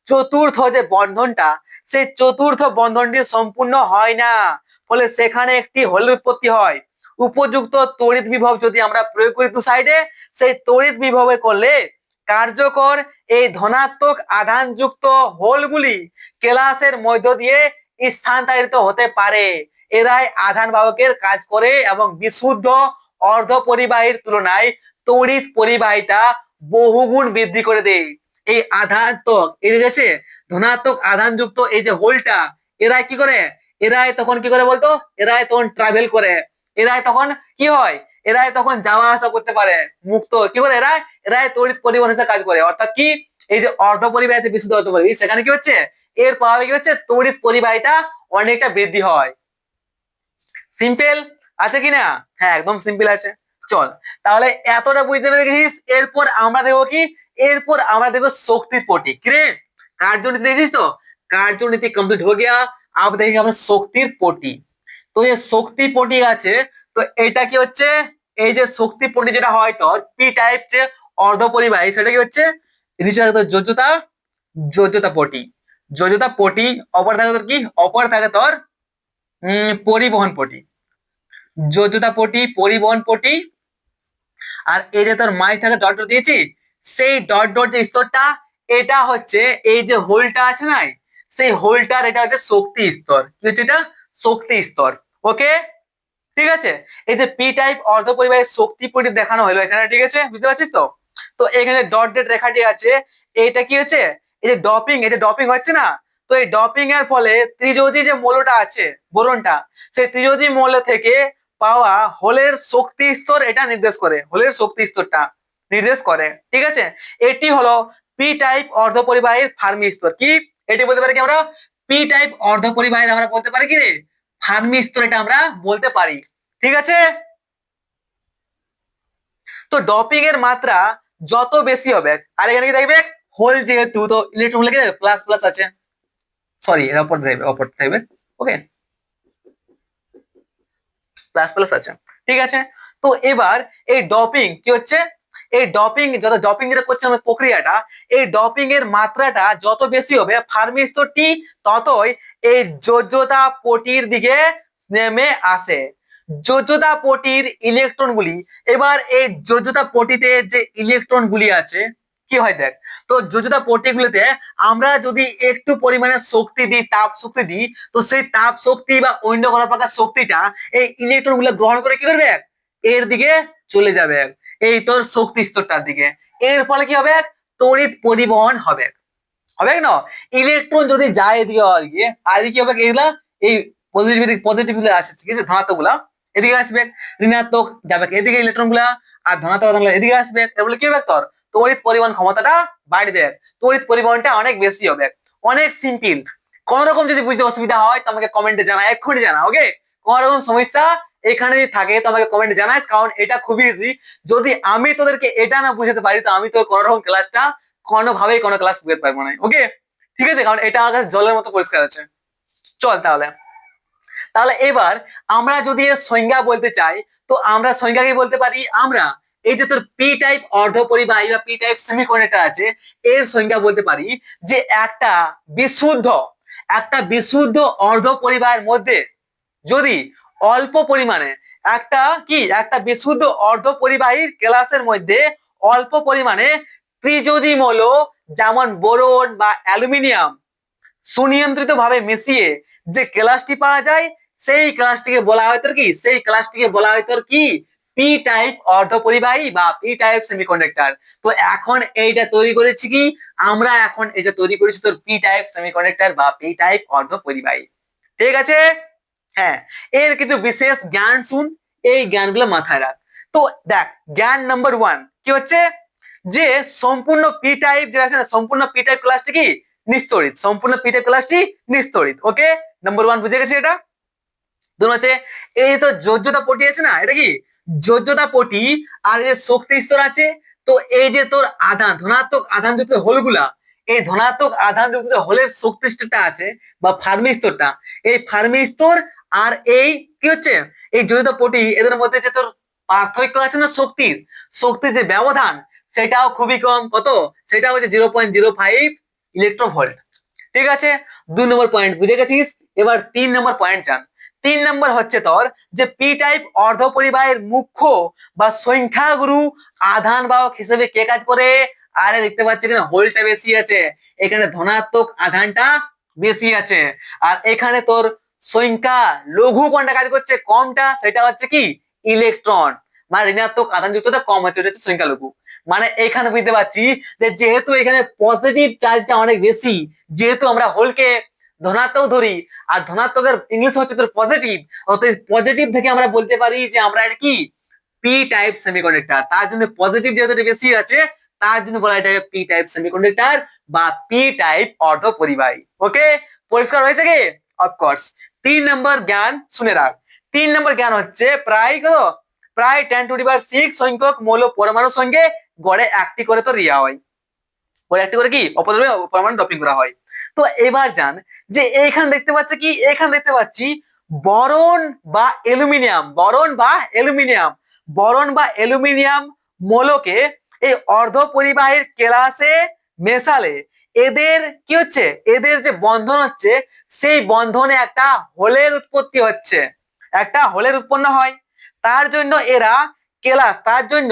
চতুর্থ যে বন্ধনটা, সেই চতুর্থ বন্ধনটি সম্পূর্ণ হয় না, ফলে সেখানে একটি হোলের উৎপত্তি হয়। উপযুক্ত তড়িৎ বিভব যদি আমরা প্রয়োগ করি দু সাইডে, সেই তড়িৎ বিভবে করলে কার্যকর এই ধনাত্মক আধানযুক্ত হোলগুলি কেলাসের মধ্য দিয়ে স্থানান্তরিত হতে পারে। এরাই আধান বাহকের কাজ করে এবং বিশুদ্ধ অর্ধপরিবাহীর তুলনায় তড়িৎ পরিবাহিতা বহুগুণ বৃদ্ধি করে দেয়। এই আধানাত্মক এই যে ধনাত্মক আধানযুক্ত এই যে হোলটা, এরাই কি করে, এরাই তখন কি করে বলতো, এরাই তখন ট্রাভেল করে, এরাই তখন কি হয়, এরাই তখন যাওয়া আসা করতে পারে মুক্ত, কি করে এরাই এরাই তড়িৎ পরিবহন হিসেবে কাজ করে। অর্থাৎ কি, এই যে অর্ধ পরিবাহী আছে বিশুদ্ধ অর্ধ পরিবাহী, সেখানে কি হচ্ছে, এর প্রভাবে কি হচ্ছে, তড়িৎ পরিবাহিতা অনেকটা বৃদ্ধি হয়। সিম্পল আছে কিনা? হ্যাঁ, একদম সিম্পল আছে। চল তাহলে এতটা বুঝতে পেরে গেছিস। এরপর আমরা দেখবো কি, এরপর আমরা দেখবো শক্তির পটি। কিরে, কার্যনীতি দেখছিস তো, কার্যনীতি কমপ্লিট হয়ে গিয়া। अब देखेंगे আমরা শক্তির পটি। তো এই শক্তি পটি আছে, তো এটা কি হচ্ছে, এই যে শক্তি পটি যেটা হয় তোর পি টাইপ যে অর্ধ পরিবাহী, সেটা কি হচ্ছে, নিচে থাকে তোর যোজ্যতা, যোজ্যতা পটি, যোজ্যতা পটি। অপর থাকে তোর কি, অপর থাকে তোর পরিবহন পটি, যোজ্যতা পটি, পরিবহন পটি। আর এই যে তোর মাঝ থাকে ডট ডট দিয়েছি, সেই ডট ডট যে স্তরটা, এটা হচ্ছে এই যে হোলটা আছে না, সেই হোলটার এটা হচ্ছে শক্তি স্তর। কি হচ্ছে এটা, শক্তি স্তর। ওকে, ঠিক আছে। এই যে পি টাইপ অর্ধ পরিবাহীর শক্তি পটি দেখানো হলো এখানে, ঠিক আছে, বুঝতে পারছিস তো। তো এখানে ডট ডট রেখাটি আছে, এটা কি হচ্ছে, এই যে ডপিং, এই যে ডপিং হচ্ছে না, তো এই ডপিং এর ফলে ত্রিযোজী যে মৌলটা আছে বোরনটা, সেই ত্রিযোজী মৌল থেকে পাওয়া হোলের শক্তি স্তর এটা নির্দেশ করে, হোলের শক্তি স্তরটা নির্দেশ করে। ঠিক আছে, এটি হলো পি টাইপ অর্ধ পরিবাহীর ফার্মি স্তর। কি, এটি বলতে পারি কি আমরা, পি টাইপ অর্ধ পরিবাহীর আমরা বলতে পারি কি রে, ফার্মি স্তর এটা আমরা বলতে পারি। ঠিক আছে, তো ডপিং এর মাত্রা যত বেশি হবে, আর এখানে কি দেখবে, হোল যেহেতু, তো ইলেকট্রন লিখে দেবে প্লাস প্লাস আছে, সরি এর অপর দেবে, অপর দেবে। ওকে, প্লাস প্লাস আছে। ঠিক আছে, তো এবার এই ডপিং কি হচ্ছে, এই ডপিং যত ডপিং যেটা করছে আমরা প্রক্রিয়াটা, এই ডপিং এর মাত্রাটা যত বেশি হবে ফার্মি স্তরটি ততই এই যোজ্যতা পটির দিকে নেমে আসে। যোজ্যতা পটির ইলেকট্রন গুলি, এবার এই যোজ্যতা পটিতে যে ইলেকট্রন গুলি আছে কি হয় দেখ, তো যোজ্যতা পটি গুলিতে আমরা যদি একটু পরিমাণে শক্তি দিই, তাপ শক্তি দিই, তো সেই তাপ শক্তি বা অন্য কোনো প্রকার শক্তিটা এই ইলেকট্রন গুলো গ্রহণ করে কি করবে, এর দিকে চলে যাবে, এই তোর শক্তি স্তরটার দিকে। এর ফলে কি হবে, তড়িৎ পরিবহন হবে, হবে না। ইলেকট্রন যদি যায় এদিকে ওদিকে, আর এদিকে কি হবে, এইগুলা এই পজিটিভ পজিটিভ গুলো আসে, ঠিক আছে, ধনাত্মক গুলা এদিকে আসবে, ঋণাত্মক যাবে এদিকে ইলেকট্রন গুলা, আর ধনাত্মক এদিকে আসবে। তাহলে কি হবে, তোর তড়িৎ পরিবহন ক্ষমতাটা বাড়বে, তড়িৎ পরিবহনটা অনেক বেশি হবে। অনেক সিম্পল। কোন রকম যদি বুঝতে অসুবিধা হয় তো আমাকে কমেন্টে জানা, এক্ষুনি জানা। ওকে, কোন রকম সমস্যা এখানে যদি থাকে তো আমাকে কমেন্টে জানাইস, কারণ এটা খুবই ইজি। যদি আমি তোদেরকে এটা না বুঝাতে পারি তো আমি তো কোন রকম ক্লাসটা কোনোভাবেই কোনো ক্লাস বুঝতে পারবো না। ওকে, ঠিক আছে, কারণ এটা আমার কাছে জলের মতো পরিষ্কার আছে। চল তাহলে, তাহলে এবার আমরা যদি এর সংজ্ঞা বলতে চাই, তো আমরা সংজ্ঞা কি বলতে পারি, আমরা এই যে তোর পি টাইপ অর্ধ পরিবাহী বা পি টাইপ সেমিকন্ডাক্টর আছে, এর সংজ্ঞা বলতে পারি যে বিশুদ্ধ একটা বিশুদ্ধ অর্ধ পরিবাহের মধ্যে যদি অল্প পরিমাণে একটা বিশুদ্ধ অর্ধ পরিবাহীর ক্লাসের মধ্যে অল্প পরিমাণে ত্রিযোজী মৌল যেমন বোরন বা অ্যালুমিনিয়াম সুনিয়ন্ত্রিত ভাবে মিশিয়ে যে ক্লাসটি পাওয়া যায়, সেই ক্লাসটিকে বলা হয় তোর কি, সেই ক্লাসটিকে বলা হয় তোর কি, পি টাইপ অর্ধ পরিবাহী বা পি টাইপ সেমিকন্ডাক্টর। তো এখন এইটা তৈরি করেছি কি, আমরা এখন এটা তৈরি করেছি তোর পি টাইপ সেমিকন্ডাক্টর বা পি টাইপ অর্ধ পরিবাহী। ঠিক আছে, হ্যাঁ, এর কিছু বিশেষ জ্ঞান শুন, এই জ্ঞানগুলো মাথায় রাখ। তো দেখ, জ্ঞান নাম্বার 1 কি হচ্ছে, যে সম্পূর্ণ পি টাইপ যেটা আছে না, সম্পূর্ণ পি টাইপ ক্লাসটি কি নিস্তড়িত, সম্পূর্ণ পি টাইপ ক্লাসটি নিস্তড়িত। ওকে, নাম্বার 1 বুঝে গেছি। এটা দুটো হচ্ছে, এই তো যোজ্যতা পটি আছে না, এটা কি যোজ্যতা পটি, আর এই শক্তি স্তর আছে, তো এই যে তোর আধান, ধনাত্মক আধান যুক্ত হোলগুলা, এই ধনাত্মক আধান যুক্ত হোলের শক্তি স্তরটা আছে বা ফার্মি স্তরটা, এই ফার্মি স্তর আর এই কি হচ্ছে এই জড়িত পটি, এদের মধ্যে যে তোর পার্থক্য আছে না শক্তির, শক্তির যে ব্যবধান সেটাও খুবই কম। কত? সেটা হচ্ছে 0.05 ইলেকট্রন ভোল্ট। ঠিক আছে, 2 নম্বর পয়েন্ট বুঝে গেছিস। এবার 3 নম্বর পয়েন্ট জান। 3 নম্বর হচ্ছে তোর যে পি টাইপ অর্ধ পরিবাহের মুখ্য বা সংখ্যাগুরু আধান বাহক হিসেবে কে কাজ করে? আরে দেখতে পাচ্ছি এখানে হোলটা বেশি আছে, এখানে ধনাত্মক আধানটা বেশি আছে, আর এখানে তোর সংখ্যা লঘু কোনটা কাজ করছে? কমটা, সেটা হচ্ছে কি ইলেকট্রন। মানে ঋণাত্মক আধান যুক্তটা কম হচ্ছে, ওটা হচ্ছে সংখ্যা লঘু। মানে এখানে বুঝতে পারছি যে যেহেতু এখানে পজিটিভ চার্জটা অনেক বেশি, যেহেতু আমরা হোলকে ধনাত্মক ধরি আর ধনাত্মকের ইংলিশ হচ্ছে তোর পজিটিভ, অতএব পজিটিভ থেকে আমরা বলতে পারি যে আমরা এটা কি পি টাইপ সেমিকন্ডাক্টর। তার জন্য পজিটিভ যেহেতু বেশি আছে, তার জন্য বলা এটা পি টাইপ সেমিকন্ডাক্টর বা পি টাইপ অর্ধ পরিবাহী। ওকে, পরিষ্কার হয়েছে কি? অফকোর্স। 3 নম্বর জ্ঞান শুনে রাখ। 3 নম্বর জ্ঞান হচ্ছে প্রায় 10⁶ সংখ্যক মৌল পরমাণুর সঙ্গে গড়ে একটি করে তো রিয়া হয়, গড়ে একটি করে কি অপদ্রব্য পরমাণু ডপিং করা হয়। তো এবার জান যে এইখানে দেখতে পাচ্ছি কি, এখানে দেখতে পাচ্ছি বরন বা অ্যালুমিনিয়াম, বরন বা অ্যালুমিনিয়াম মৌলকে এই অর্ধ পরিবাহীর কেলাসে মেশালে এদের কি হচ্ছে, এদের যে বন্ধন হচ্ছে সেই বন্ধনে একটা হোলের উৎপত্তি হচ্ছে, একটা হোলের উৎপন্ন হয়। তার জন্য এরা কেলাস, তার জন্য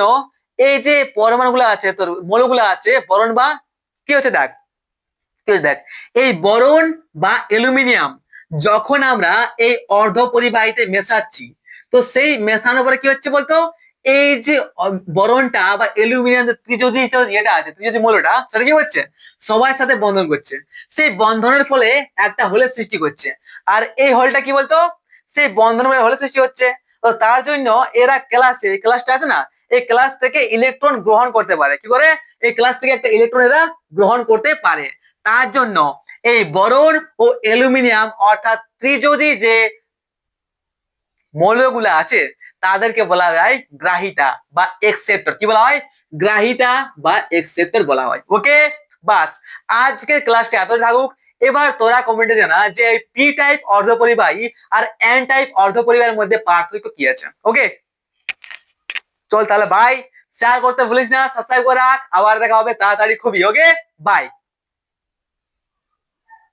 এই যে পরমাণুগুলো আছে তোর মৌলগুলো আছে বরন বা কি হচ্ছে দেখ, দেখ এই বরন বা অ্যালুমিনিয়াম যখন আমরা এই অর্ধ পরিবাহীতে মেশাচ্ছি, তো সেই মেশানোর পরে কি হচ্ছে বলতো, এই যে বরনটা বা অ্যালুমিনিয়াম ত্রিযোজী যেটা আছে, ত্রিযোজী মৌলটা, সেটা কি হচ্ছে সবার সাথে বন্ধন করছে, সেই বন্ধনের ফলে একটা হোলের সৃষ্টি করছে। আর এই হোলটা কি বলতো, সেই বন্ধনের হোলের সৃষ্টি হচ্ছে। তো তার জন্য এরা ক্লাসে, এই ক্লাসটা আছে না, এই ক্লাস থেকে ইলেকট্রন গ্রহণ করতে পারে। কি করে? এই ক্লাস থেকে একটা ইলেকট্রন এরা গ্রহণ করতে পারে। তার জন্য এই বরন ও অ্যালুমিনিয়াম অর্থাৎ ত্রিযোজী যে মৌলগুলো আছে তাদেরকে বলা যায় গ্রাহিতা বা এক্সেপ্টর। কি বলা হয়? গ্রাহিতা বা এক্সেপ্টর বলা হয়। ওকে, বাস আজকের ক্লাসটা এত থাকুক। এবার তোরা কমেন্টে জানা যে পি টাইপ অর্ধপরিবাহী আর এন টাইপ অর্ধপরিবাহীর মধ্যে পার্থক্য কি আছে। ওকে, চল তাহলে বাই। শেয়ার করতে ভুলিস না, সাবস্ক্রাইব করে রাখ। আবার দেখা হবে তাড়াতাড়ি খুবই। ওকে, বাই।